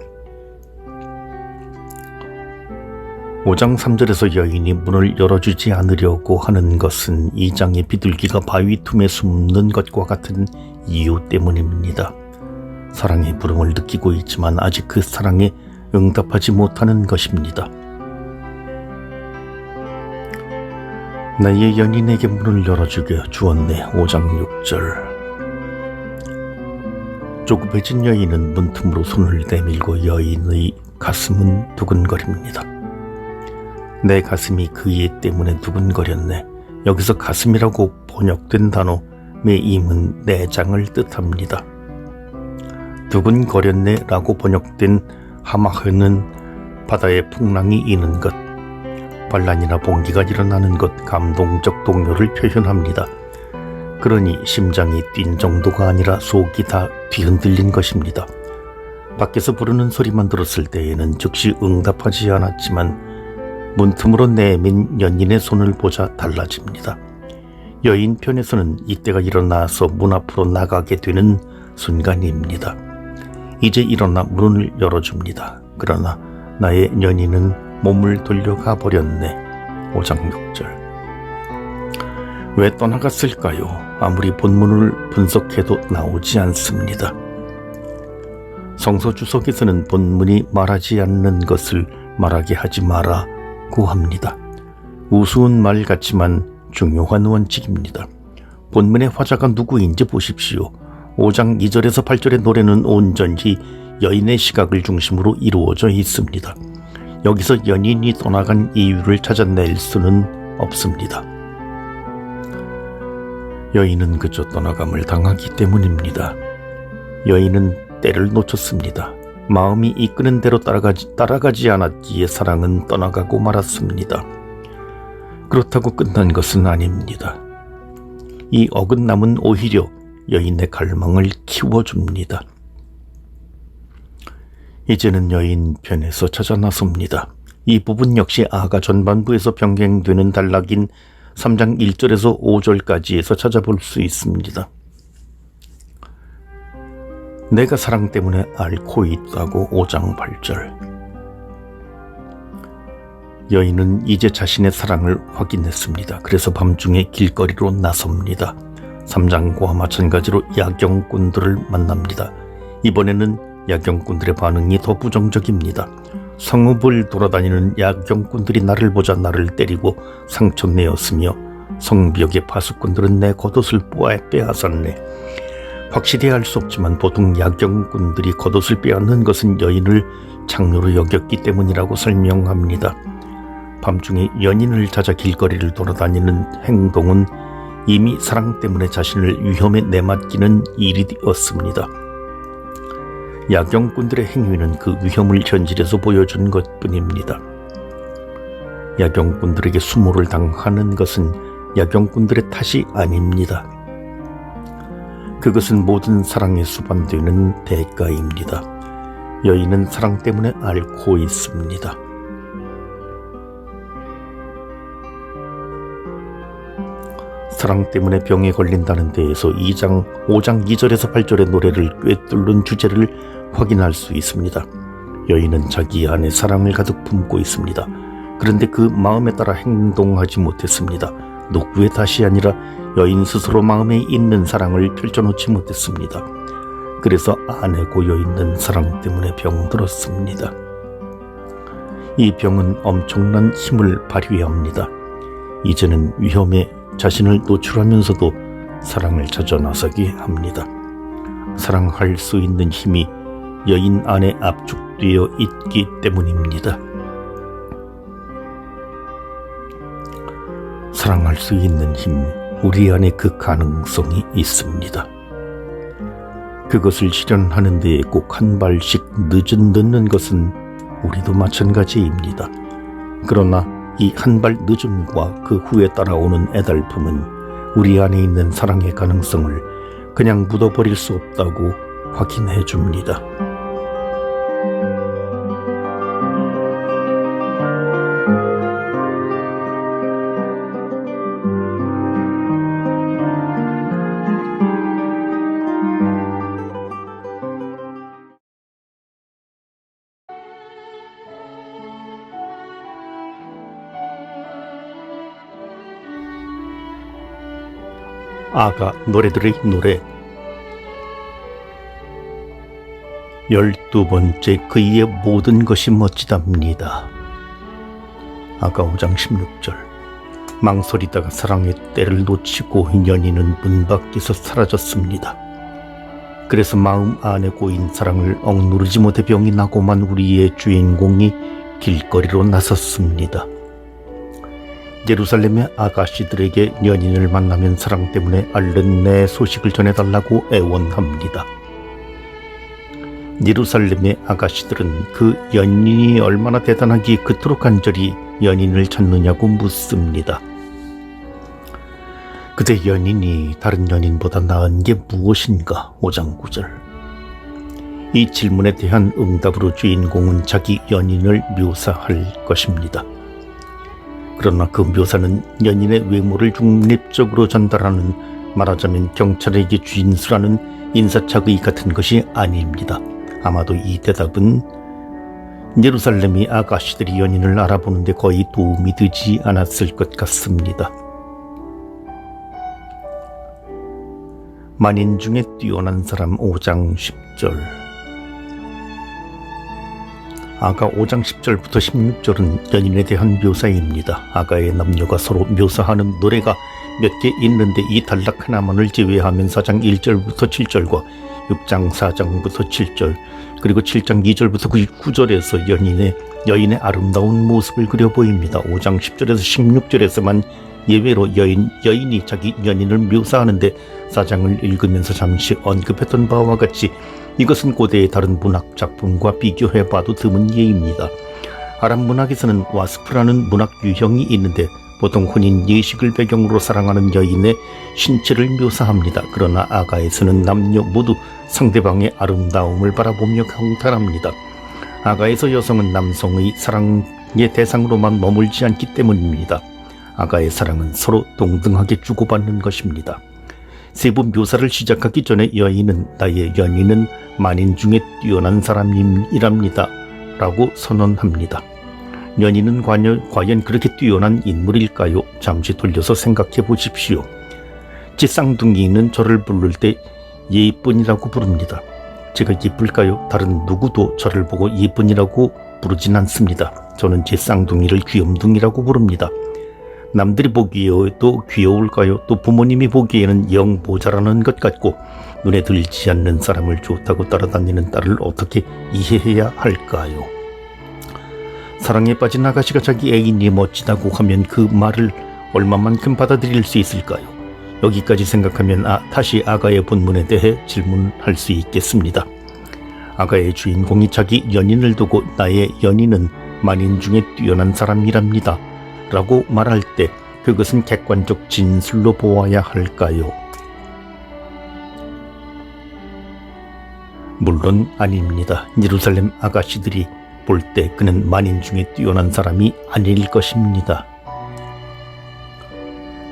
5장 3절에서 여인이 문을 열어주지 않으려고 하는 것은 2장의 비둘기가 바위 틈에 숨는 것과 같은 이유 때문입니다. 사랑의 부름을 느끼고 있지만 아직 그 사랑에 응답하지 못하는 것입니다. 나의 연인에게 문을 열어주게 주었네. 5장 6절. 조급해진 여인은 문틈으로 손을 내밀고 여인의 가슴은 두근거립니다. 내 가슴이 그 예 때문에 두근거렸네. 여기서 가슴이라고 번역된 단어 메임은 내장을 뜻합니다. 두근거렸네 라고 번역된 하마흐는 바다에 풍랑이 이는 것, 반란이나 봉기가 일어나는 것, 감동적 동요를 표현합니다. 그러니 심장이 뛴 정도가 아니라 속이 다 뒤흔들린 것입니다. 밖에서 부르는 소리만 들었을 때에는 즉시 응답하지 않았지만 문틈으로 내민 연인의 손을 보자 달라집니다. 여인 편에서는 이때가 일어나서 문 앞으로 나가게 되는 순간입니다. 이제 일어나 문을 열어줍니다. 그러나 나의 연인은 몸을 돌려가 버렸네. 5장 6절. 왜 떠나갔을까요? 아무리 본문을 분석해도 나오지 않습니다. 성서 주석에서는 본문이 말하지 않는 것을 말하게 하지 마라고 합니다. 우스운 말 같지만 중요한 원칙입니다. 본문의 화자가 누구인지 보십시오. 5장 2절에서 8절의 노래는 온전히 여인의 시각을 중심으로 이루어져 있습니다. 여기서 연인이 떠나간 이유를 찾아낼 수는 없습니다. 여인은 그저 떠나감을 당하기 때문입니다. 여인은 때를 놓쳤습니다. 마음이 이끄는 대로 따라가지 않았기에 사랑은 떠나가고 말았습니다. 그렇다고 끝난 것은 아닙니다. 이 어긋남은 오히려 여인의 갈망을 키워줍니다. 이제는 여인 편에서 찾아 나섭니다. 이 부분 역시 아가 전반부에서 병행되는 단락인 3장 1절에서 5절까지에서 찾아볼 수 있습니다. 내가 사랑 때문에 앓고 있다고 5장 8절. 여인은 이제 자신의 사랑을 확인했습니다. 그래서 밤중에 길거리로 나섭니다. 3장과 마찬가지로 야경꾼들을 만납니다. 이번에는 야경꾼들의 반응이 더 부정적입니다. 성읍을 돌아다니는 야경꾼들이 나를 보자 나를 때리고 상처내었으며 성벽의 파수꾼들은 내 겉옷을 빼앗았네. 확실히 알 수 없지만 보통 야경꾼들이 겉옷을 빼앗는 것은 여인을 장녀로 여겼기 때문이라고 설명합니다. 밤중에 연인을 찾아 길거리를 돌아다니는 행동은 이미 사랑 때문에 자신을 위험에 내맡기는 일이 되었습니다. 야경꾼들의 행위는 그 위험을 현실에서 보여준 것뿐입니다. 야경꾼들에게 수모를 당하는 것은 야경꾼들의 탓이 아닙니다. 그것은 모든 사랑에 수반되는 대가입니다. 여인은 사랑 때문에 앓고 있습니다. 사랑 때문에 병에 걸린다는 데에서 5장 2절에서 8절의 노래를 꿰뚫는 주제를 확인할 수 있습니다. 여인은 자기 안에 사랑을 가득 품고 있습니다. 그런데 그 마음에 따라 행동하지 못했습니다. 누구의 탓이 아니라 여인 스스로 마음에 있는 사랑을 펼쳐놓지 못했습니다. 그래서 안에 고여있는 사랑 때문에 병들었습니다. 이 병은 엄청난 힘을 발휘합니다. 이제는 위험에 자신을 노출하면서도 사랑을 찾아 나서게 합니다. 사랑할 수 있는 힘이 여인 안에 압축되어 있기 때문입니다. 사랑할 수 있는 힘, 우리 안에 그 가능성이 있습니다. 그것을 실현하는 데에 꼭 한 발씩 늦는 것은 우리도 마찬가지입니다. 그러나 이 한 발 늦음과 그 후에 따라오는 애달픔은 우리 안에 있는 사랑의 가능성을 그냥 묻어버릴 수 없다고 확인해 줍니다. 아가 노래들의 노래 12번째 그이의 모든 것이 멋지답니다. 아가 5장 16절. 망설이다가 사랑의 때를 놓치고 연인은 문 밖에서 사라졌습니다. 그래서 마음 안에 고인 사랑을 억누르지 못해 병이 나고만 우리의 주인공이 길거리로 나섰습니다. 예루살렘의 아가씨들에게 연인을 만나면 사랑 때문에 앓는 내 소식을 전해달라고 애원합니다. 예루살렘의 아가씨들은 그 연인이 얼마나 대단하기에 그토록 간절히 연인을 찾느냐고 묻습니다. 그대 연인이 다른 연인보다 나은 게 무엇인가? 5장 9절. 이 질문에 대한 응답으로 주인공은 자기 연인을 묘사할 것입니다. 그러나 그 묘사는 연인의 외모를 중립적으로 전달하는, 말하자면 경찰에게 진술하는 인사착의 같은 것이 아닙니다. 아마도 이 대답은 예루살렘의 아가씨들이 연인을 알아보는데 거의 도움이 되지 않았을 것 같습니다. 만인 중에 뛰어난 사람 5장 10절. 아가 5장 10절부터 16절은 연인에 대한 묘사입니다. 아가의 남녀가 서로 묘사하는 노래가 몇 개 있는데 이 단락 하나만을 제외하면 4장 1절부터 7절과 6장 4장부터 7절 그리고 7장 2절부터 9절에서 여인의 아름다운 모습을 그려 보입니다. 5장 10절에서 16절에서만 예외로 여인이 자기 연인을 묘사하는데 4장을 읽으면서 잠시 언급했던 바와 같이 이것은 고대의 다른 문학 작품과 비교해봐도 드문 예입니다. 아랍 문학에서는 와스프라는 문학 유형이 있는데 보통 혼인 예식을 배경으로 사랑하는 여인의 신체를 묘사합니다. 그러나 아가에서는 남녀 모두 상대방의 아름다움을 바라보며 경탄합니다. 아가에서 여성은 남성의 사랑의 대상으로만 머물지 않기 때문입니다. 아가의 사랑은 서로 동등하게 주고받는 것입니다. 세부 묘사를 시작하기 전에 여인은 나의 연인은 만인 중에 뛰어난 사람이랍니다 라고 선언합니다. 연인은 과연 그렇게 뛰어난 인물일까요? 잠시 돌려서 생각해 보십시오. 제 쌍둥이는 저를 부를 때 예쁜이라고 부릅니다. 제가 예쁠까요? 다른 누구도 저를 보고 예쁜이라고 부르진 않습니다. 저는 제 쌍둥이를 귀염둥이라고 부릅니다. 남들이 보기에도 귀여울까요? 또 부모님이 보기에는 영 모자라는 것 같고 눈에 들지 않는 사람을 좋다고 따라다니는 딸을 어떻게 이해해야 할까요? 사랑에 빠진 아가씨가 자기 애인이 멋지다고 하면 그 말을 얼마만큼 받아들일 수 있을까요? 여기까지 생각하면 다시 아가의 본문에 대해 질문할 수 있겠습니다. 아가의 주인공이 자기 연인을 두고 나의 연인은 만인 중에 뛰어난 사람이랍니다 라고 말할 때 그것은 객관적 진술로 보아야 할까요? 물론 아닙니다. 예루살렘 아가씨들이 볼 때 그는 만인 중에 뛰어난 사람이 아닐 것입니다.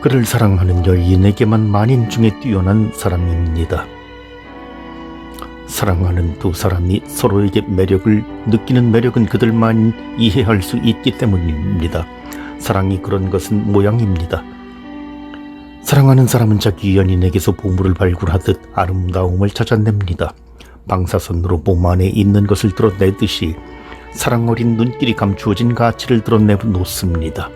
그를 사랑하는 여인에게만 만인 중에 뛰어난 사람입니다. 사랑하는 두 사람이 서로에게 느끼는 매력은 그들만 이해할 수 있기 때문입니다. 사랑이 그런 것은 모양입니다. 사랑하는 사람은 자기 연인에게서 보물을 발굴하듯 아름다움을 찾아냅니다. 방사선으로 몸 안에 있는 것을 드러내듯이 사랑 어린 눈길이 감추어진 가치를 드러내놓습니다.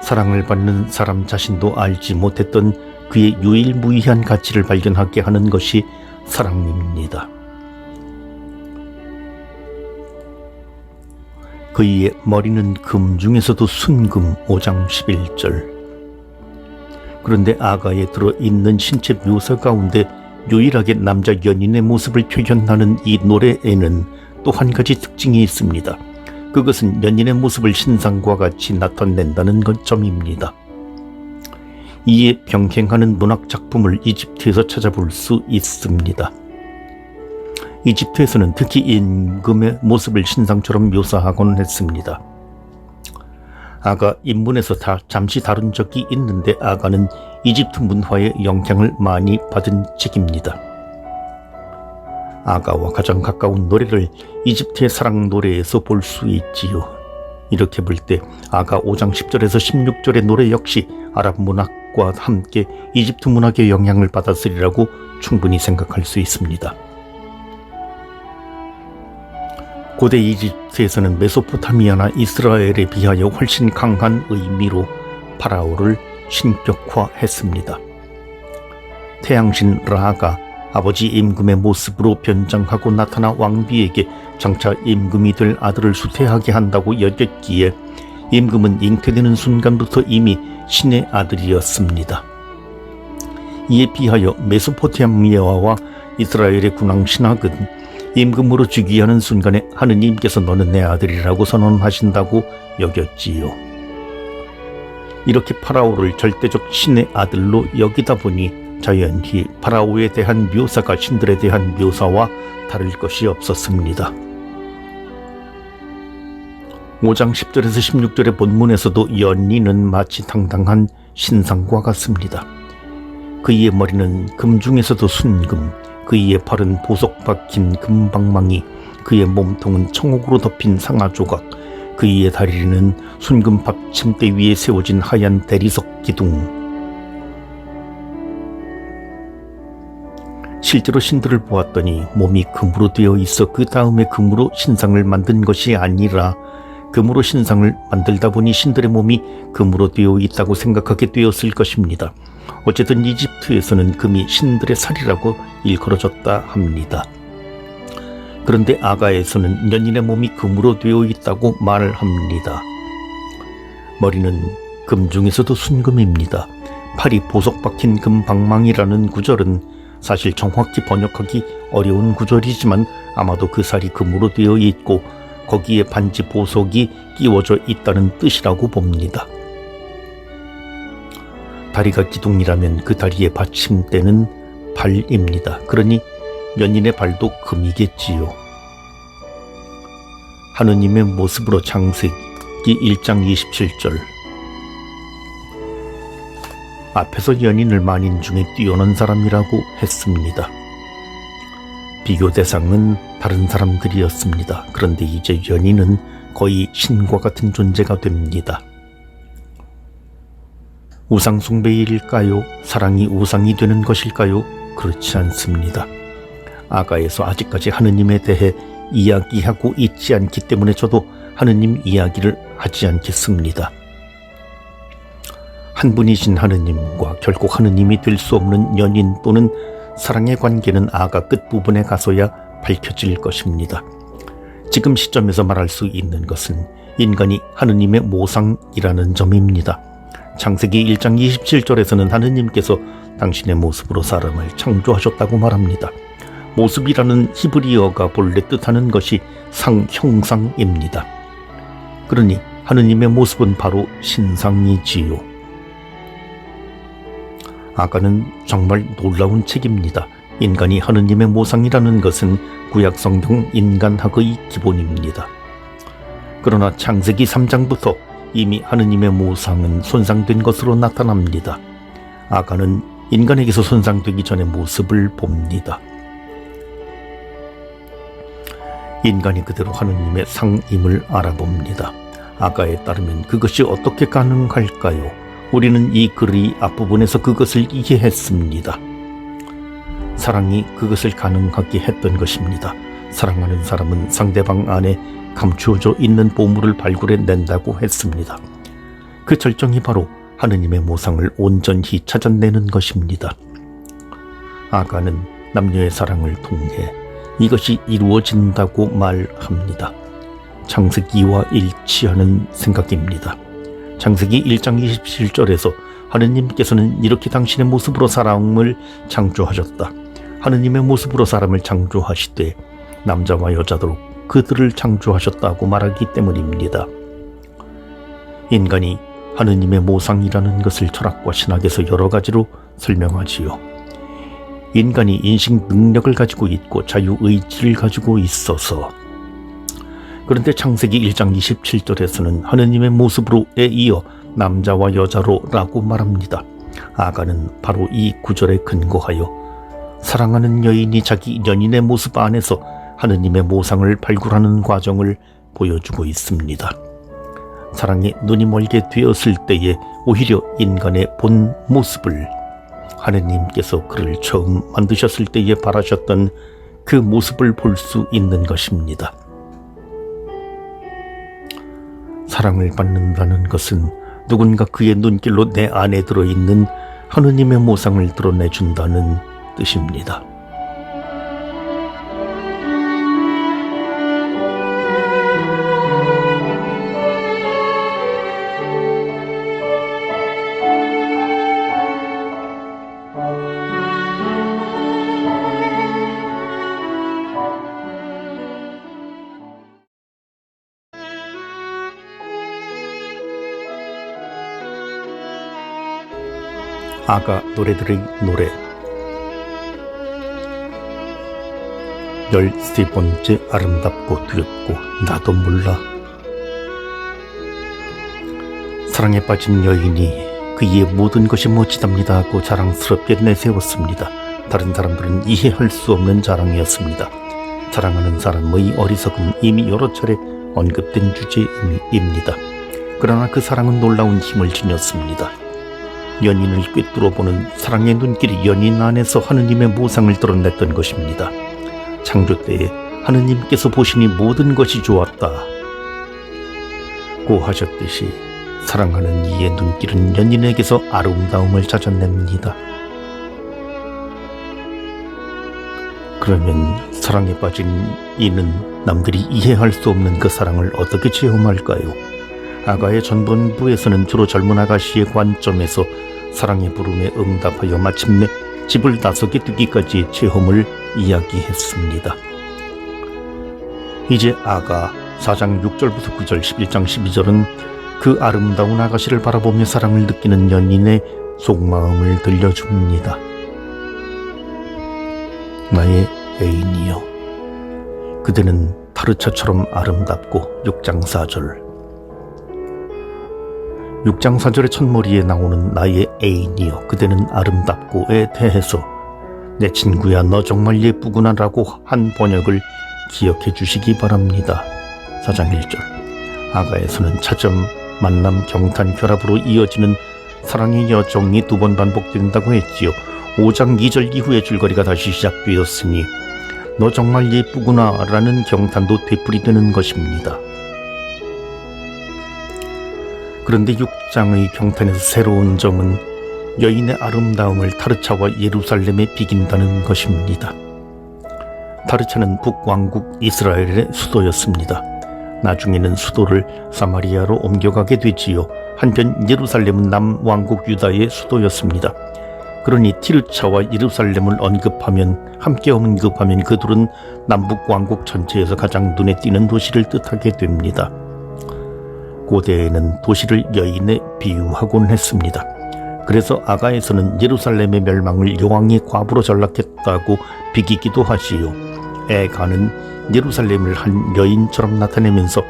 사랑을 받는 사람 자신도 알지 못했던 그의 유일무이한 가치를 발견하게 하는 것이 사랑입니다. 그의 머리는 금 중에서도 순금 5장 11절. 그런데 아가에 들어있는 신체 묘사 가운데 유일하게 남자 연인의 모습을 표현하는 이 노래에는 또 한 가지 특징이 있습니다. 그것은 연인의 모습을 신상과 같이 나타낸다는 점입니다. 이에 병행하는 문학 작품을 이집트에서 찾아볼 수 있습니다. 이집트에서는 특히 임금의 모습을 신상처럼 묘사하곤 했습니다. 아가 인문에서 잠시 다룬 적이 있는데 아가는 이집트 문화의 영향을 많이 받은 책입니다. 아가와 가장 가까운 노래를 이집트의 사랑 노래에서 볼 수 있지요. 이렇게 볼 때 아가 5장 10절에서 16절의 노래 역시 아랍 문학과 함께 이집트 문학의 영향을 받았으리라고 충분히 생각할 수 있습니다. 고대 이집트에서는 메소포타미아나 이스라엘에 비하여 훨씬 강한 의미로 파라오를 신격화했습니다. 태양신 라가 아버지 임금의 모습으로 변장하고 나타나 왕비에게 장차 임금이 될 아들을 수태하게 한다고 여겼기에 임금은 잉태되는 순간부터 이미 신의 아들이었습니다. 이에 비하여 메소포타미아와 이스라엘의 군왕신학은 임금으로 즉위하는 순간에 하느님께서 너는 내 아들이라고 선언하신다고 여겼지요. 이렇게 파라오를 절대적 신의 아들로 여기다 보니 자연히 파라오에 대한 묘사가 신들에 대한 묘사와 다를 것이 없었습니다. 5장 10절에서 16절의 본문에서도 연인은 마치 당당한 신상과 같습니다. 그의 머리는 금 중에서도 순금, 그의 팔은 보석 박힌 금방망이, 그의 몸통은 청옥으로 덮인 상아조각, 그의 다리는 순금 받침대 위에 세워진 하얀 대리석 기둥. 실제로 신들을 보았더니 몸이 금으로 되어 있어 그 다음에 금으로 신상을 만든 것이 아니라 금으로 신상을 만들다 보니 신들의 몸이 금으로 되어 있다고 생각하게 되었을 것입니다. 어쨌든 이집트에서는 금이 신들의 살이라고 일컬어졌다 합니다. 그런데 아가에서는 연인의 몸이 금으로 되어 있다고 말을 합니다. 머리는 금 중에서도 순금입니다. 팔이 보석 박힌 금방망이라는 구절은 사실 정확히 번역하기 어려운 구절이지만 아마도 그 살이 금으로 되어 있고 거기에 반지 보석이 끼워져 있다는 뜻이라고 봅니다. 다리가 기둥이라면 그 다리의 받침대는 발입니다. 그러니 연인의 발도 금이겠지요. 하느님의 모습으로 창세기 1장 27절. 앞에서 연인을 만인 중에 뛰어난 사람이라고 했습니다. 비교 대상은 다른 사람들이었습니다. 그런데 이제 연인은 거의 신과 같은 존재가 됩니다. 우상 숭배일까요? 사랑이 우상이 되는 것일까요? 그렇지 않습니다. 아가에서 아직까지 하느님에 대해 이야기하고 있지 않기 때문에 저도 하느님 이야기를 하지 않겠습니다. 한 분이신 하느님과 결국 하느님이 될 수 없는 연인 또는 사랑의 관계는 아가 끝부분에 가서야 밝혀질 것입니다. 지금 시점에서 말할 수 있는 것은 인간이 하느님의 모상이라는 점입니다. 창세기 1장 27절에서는 하느님께서 당신의 모습으로 사람을 창조하셨다고 말합니다. 모습이라는 히브리어가 본래 뜻하는 것이 형상입니다. 그러니 하느님의 모습은 바로 신상이지요. 아가는 정말 놀라운 책입니다. 인간이 하느님의 모상이라는 것은 구약 성경 인간학의 기본입니다. 그러나 창세기 3장부터 이미 하느님의 모상은 손상된 것으로 나타납니다. 아가는 인간에게서 손상되기 전의 모습을 봅니다. 인간이 그대로 하느님의 상임을 알아봅니다. 아가에 따르면 그것이 어떻게 가능할까요? 우리는 이 글의 앞부분에서 그것을 이해했습니다. 사랑이 그것을 가능하게 했던 것입니다. 사랑하는 사람은 상대방 안에 감추어져 있는 보물을 발굴해낸다고 했습니다. 그 절정이 바로 하느님의 모상을 온전히 찾아내는 것입니다. 아가는 남녀의 사랑을 통해 이것이 이루어진다고 말합니다. 창세기와 일치하는 생각입니다. 창세기 1장 27절에서 하느님께서는 이렇게 당신의 모습으로 사람을 창조하셨다. 하느님의 모습으로 사람을 창조하시되 남자와 여자로 그들을 창조하셨다고 말하기 때문입니다. 인간이 하느님의 모상이라는 것을 철학과 신학에서 여러 가지로 설명하지요. 인간이 인식 능력을 가지고 있고 자유의지를 가지고 있어서, 그런데 창세기 1장 27절에서는 하느님의 모습으로에 이어 남자와 여자로 라고 말합니다. 아가는 바로 이 구절에 근거하여 사랑하는 여인이 자기 연인의 모습 안에서 하느님의 모상을 발굴하는 과정을 보여주고 있습니다. 사랑에 눈이 멀게 되었을 때에 오히려 인간의 본 모습을 하느님께서 그를 처음 만드셨을 때에 바라셨던 그 모습을 볼 수 있는 것입니다. 사랑을 받는다는 것은 누군가 그의 눈길로 내 안에 들어있는 하느님의 모상을 드러내준다는 뜻입니다. 아가 노래들의 노래 13번째 아름답고 두렵고 나도 몰라. 사랑에 빠진 여인이 그의 모든 것이 멋지답니다 하고 자랑스럽게 내세웠습니다. 다른 사람들은 이해할 수 없는 자랑이었습니다. 사랑하는 사람의 어리석음 이미 여러 차례 언급된 주제입니다. 그러나 그 사랑은 놀라운 힘을 지녔습니다. 연인을 꿰뚫어보는 사랑의 눈길이 연인 안에서 하느님의 모상을 드러냈던 것입니다. 창조 때에 하느님께서 보시니 모든 것이 좋았다 고 하셨듯이 사랑하는 이의 눈길은 연인에게서 아름다움을 찾아냅니다. 그러면 사랑에 빠진 이는 남들이 이해할 수 없는 그 사랑을 어떻게 체험할까요? 아가의 전본부에서는 주로 젊은 아가씨의 관점에서 사랑의 부름에 응답하여 마침내 집을 나서게 되기까지의 체험을 이야기했습니다. 이제 아가 4장 6절부터 9절 11장 12절은 그 아름다운 아가씨를 바라보며 사랑을 느끼는 연인의 속마음을 들려줍니다. 나의 애인이여, 그대는 타르차처럼 아름답고 6장 4절 6장 4절의 첫머리에 나오는 나의 애인이여 그대는 아름답고에 대해서 내 친구야 너 정말 예쁘구나 라고 한 번역을 기억해 주시기 바랍니다. 4장 1절 아가에서는 차점, 만남, 경탄, 결합으로 이어지는 사랑의 여정이 2번 반복된다고 했지요. 5장 2절 이후의 줄거리가 다시 시작되었으니 너 정말 예쁘구나 라는 경탄도 되풀이되는 것입니다. 그런데 6장의 경탄에서 새로운 점은 여인의 아름다움을 타르차와 예루살렘에 비긴다는 것입니다. 타르차는 북왕국 이스라엘의 수도였습니다. 나중에는 수도를 사마리아로 옮겨가게 되지요. 한편 예루살렘은 남왕국 유다의 수도였습니다. 그러니 티르차와 예루살렘을 함께 언급하면 그 둘은 남북왕국 전체에서 가장 눈에 띄는 도시를 뜻하게 됩니다. 고대에는 도시를 여인에 비유하곤 했습니다. 그래서 아가에서는 예루살렘의 멸망을 여왕의 과부로 전락했다고 비기기도 하지요. 애가는 예루살렘을 한 여인처럼 나타내면서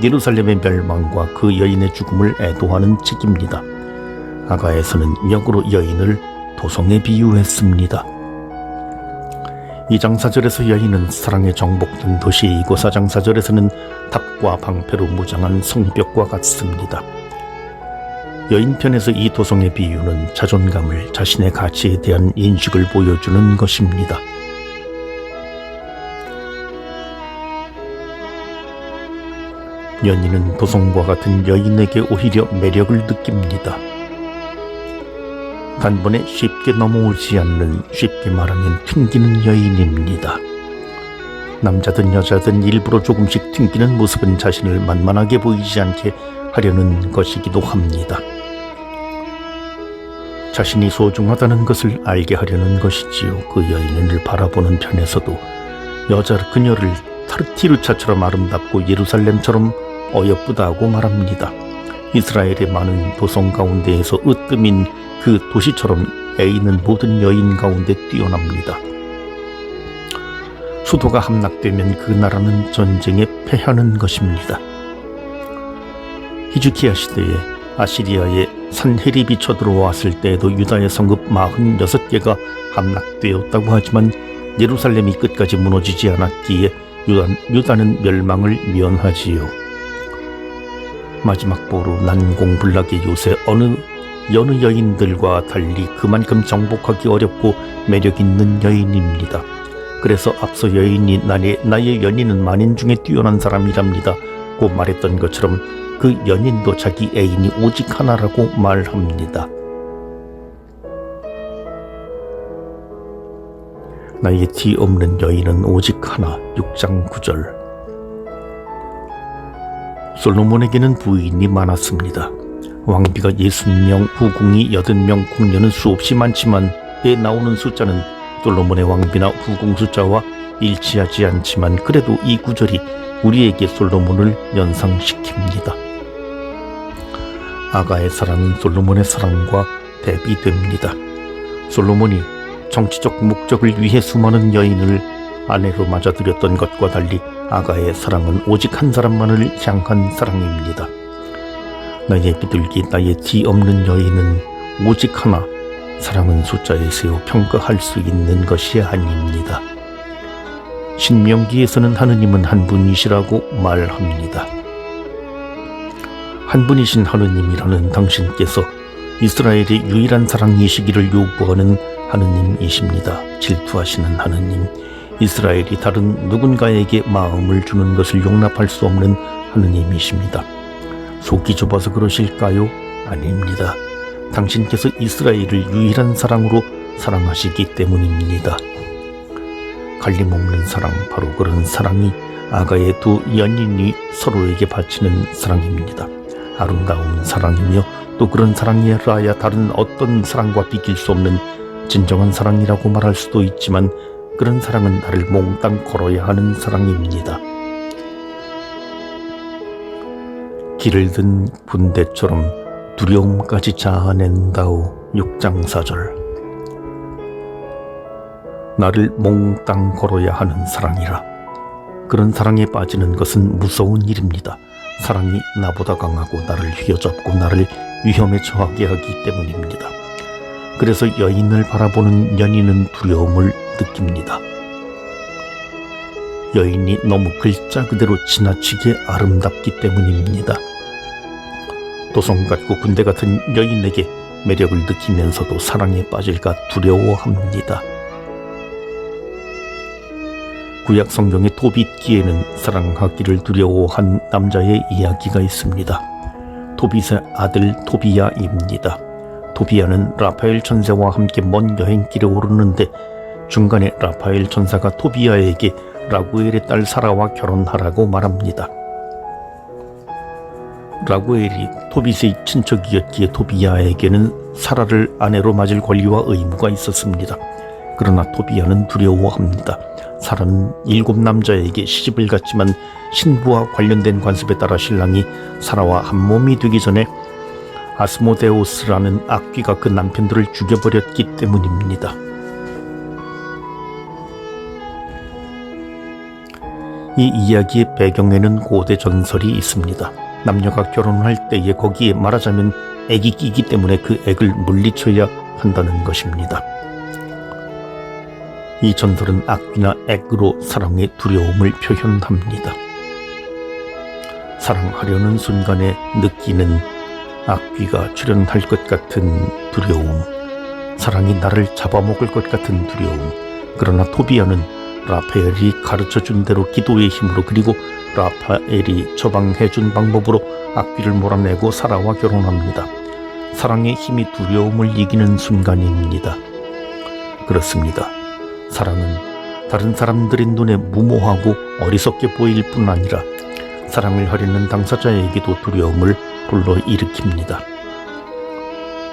예루살렘의 멸망과 그 여인의 죽음을 애도하는 책입니다. 아가에서는 역으로 여인을 도성에 비유했습니다. 2장 4절에서 여인은 사랑에 정복된 도시이고 4장 4절에서는 탑과 방패로 무장한 성벽과 같습니다. 여인편에서 이 도성의 비유는 자존감을, 자신의 가치에 대한 인식을 보여주는 것입니다. 연인은 도성과 같은 여인에게 오히려 매력을 느낍니다. 단번에 쉽게 넘어오지 않는, 쉽게 말하면 튕기는 여인입니다. 남자든 여자든 일부러 조금씩 튕기는 모습은 자신을 만만하게 보이지 않게 하려는 것이기도 합니다. 자신이 소중하다는 것을 알게 하려는 것이지요. 그 여인을 바라보는 편에서도 그녀를 타르티르차처럼 아름답고 예루살렘처럼 어여쁘다고 말합니다. 이스라엘의 많은 도성 가운데에서 으뜸인 그 도시처럼 애인은 모든 여인 가운데 뛰어납니다. 수도가 함락되면 그 나라는 전쟁에 패하는 것입니다. 히즈키야 시대에 아시리아의 산헤립이 쳐들어왔을 때에도 유다의 성읍 46개가 함락되었다고 하지만 예루살렘이 끝까지 무너지지 않았기에 유다는 멸망을 면하지요. 마지막 보루 난공불락의 요새 여느 여인들과 달리 그만큼 정복하기 어렵고 매력있는 여인입니다. 그래서 앞서 여인이 나의 연인은 만인 중에 뛰어난 사람이랍니다 고 말했던 것처럼 그 연인도 자기 애인이 오직 하나라고 말합니다. 나의 뒤 없는 여인은 오직 하나. 6장 9절. 솔로몬에게는 부인이 많았습니다. 왕비가 60명, 후궁이 80명, 궁녀는 수없이 많지만 에 나오는 숫자는 솔로몬의 왕비나 후궁 숫자와 일치하지 않지만 그래도 이 구절이 우리에게 솔로몬을 연상시킵니다. 아가의 사랑은 솔로몬의 사랑과 대비됩니다. 솔로몬이 정치적 목적을 위해 수많은 여인을 아내로 맞아들였던 것과 달리 아가의 사랑은 오직 한 사람만을 향한 사랑입니다. 나의 비둘기, 나의 티 없는 여인은 오직 하나. 사랑은 숫자에 세워 평가할 수 있는 것이 아닙니다. 신명기에서는 하느님은 한 분이시라고 말합니다. 한 분이신 하느님이라는 당신께서 이스라엘의 유일한 사랑이시기를 요구하는 하느님이십니다. 질투하시는 하느님, 이스라엘이 다른 누군가에게 마음을 주는 것을 용납할 수 없는 하느님이십니다. 속이 좁아서 그러실까요? 아닙니다. 당신께서 이스라엘을 유일한 사랑으로 사랑하시기 때문입니다. 갈림없는 사랑, 바로 그런 사랑이 아가의 두 연인이 서로에게 바치는 사랑입니다. 아름다운 사랑이며 또 그런 사랑이라야 다른 어떤 사랑과 비길 수 없는 진정한 사랑이라고 말할 수도 있지만 그런 사랑은 나를 몽땅 걸어야 하는 사랑입니다. 길을 든 군대처럼 두려움까지 자아낸다오. 6장 4절. 나를 몽땅 걸어야 하는 사랑이라. 그런 사랑에 빠지는 것은 무서운 일입니다. 사랑이 나보다 강하고 나를 휘어잡고 나를 위험에 처하게 하기 때문입니다. 그래서 여인을 바라보는 연인은 두려움을 느낍니다. 여인이 너무 글자 그대로 지나치게 아름답기 때문입니다. 도성 같고 군대 같은 여인에게 매력을 느끼면서도 사랑에 빠질까 두려워합니다. 구약 성경의 토빗기에는 사랑하기를 두려워한 남자의 이야기가 있습니다. 토빗의 아들 토비야입니다. 토비야는 라파엘 천사와 함께 먼 여행길에 오르는데 중간에 라파엘 천사가 토비야에게 라구엘의 딸 사라와 결혼하라고 말합니다. 라구엘이 토빗의 친척이었기에 토비야에게는 사라를 아내로 맞을 권리와 의무가 있었습니다. 그러나 토비야는 두려워합니다. 사라는 7남자에게 시집을 갔지만 신부와 관련된 관습에 따라 신랑이 사라와 한몸이 되기 전에 아스모데우스라는 악귀가 그 남편들을 죽여버렸기 때문입니다. 이 이야기의 배경에는 고대 전설이 있습니다. 남녀가 결혼할 때에 거기에 말하자면 액이 끼기 때문에 그 액을 물리쳐야 한다는 것입니다. 이 전설은 악귀나 액으로 사랑의 두려움을 표현합니다. 사랑하려는 순간에 느끼는 악귀가 출현할 것 같은 두려움, 사랑이 나를 잡아먹을 것 같은 두려움. 그러나 토비야는 라파엘이 가르쳐준 대로 기도의 힘으로 그리고 라파엘이 처방해준 방법으로 악귀를 몰아내고 사라와 결혼합니다. 사랑의 힘이 두려움을 이기는 순간입니다. 그렇습니다. 사랑은 다른 사람들의 눈에 무모하고 어리석게 보일 뿐 아니라 사랑을 하려는 당사자에게도 두려움을 불러일으킵니다.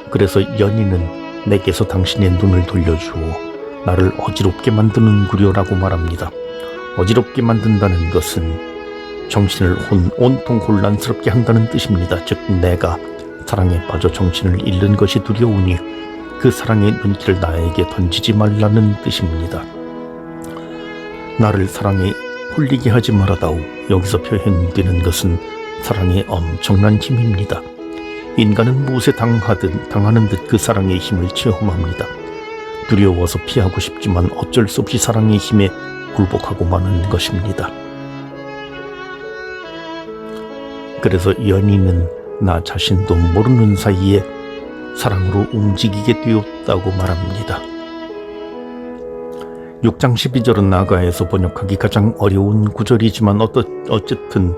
그래서 연인은 내게서 당신의 눈을 돌려주어 나를 어지럽게 만드는구려라고 말합니다. 어지럽게 만든다는 것은 정신을 온통 혼란스럽게 한다는 뜻입니다. 즉 내가 사랑에 빠져 정신을 잃는 것이 두려우니 그 사랑의 눈길을 나에게 던지지 말라는 뜻입니다. 나를 사랑에 홀리게 하지 말아다오. 여기서 표현되는 것은 사랑의 엄청난 힘입니다. 인간은 무엇에 당하는 듯 그 사랑의 힘을 체험합니다. 두려워서 피하고 싶지만 어쩔 수 없이 사랑의 힘에 굴복하고 마는 것입니다. 그래서 연인은 나 자신도 모르는 사이에 사랑으로 움직이게 되었다고 말합니다. 6장 12절은 나아가에서 번역하기 가장 어려운 구절이지만 어쨌든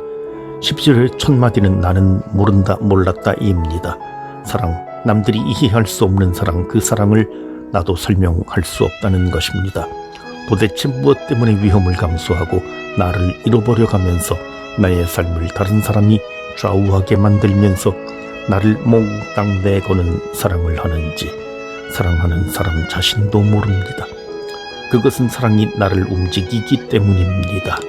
12절의 첫 마디는 나는 모른다 몰랐다입니다. 사랑, 남들이 이해할 수 없는 사랑, 그 사랑을 나도 설명할 수 없다는 것입니다. 도대체 무엇 때문에 위험을 감수하고 나를 잃어버려 가면서 나의 삶을 다른 사람이 좌우하게 만들면서 나를 몽땅 내거는 사랑을 하는지 사랑하는 사람 자신도 모릅니다. 그것은 사랑이 나를 움직이기 때문입니다.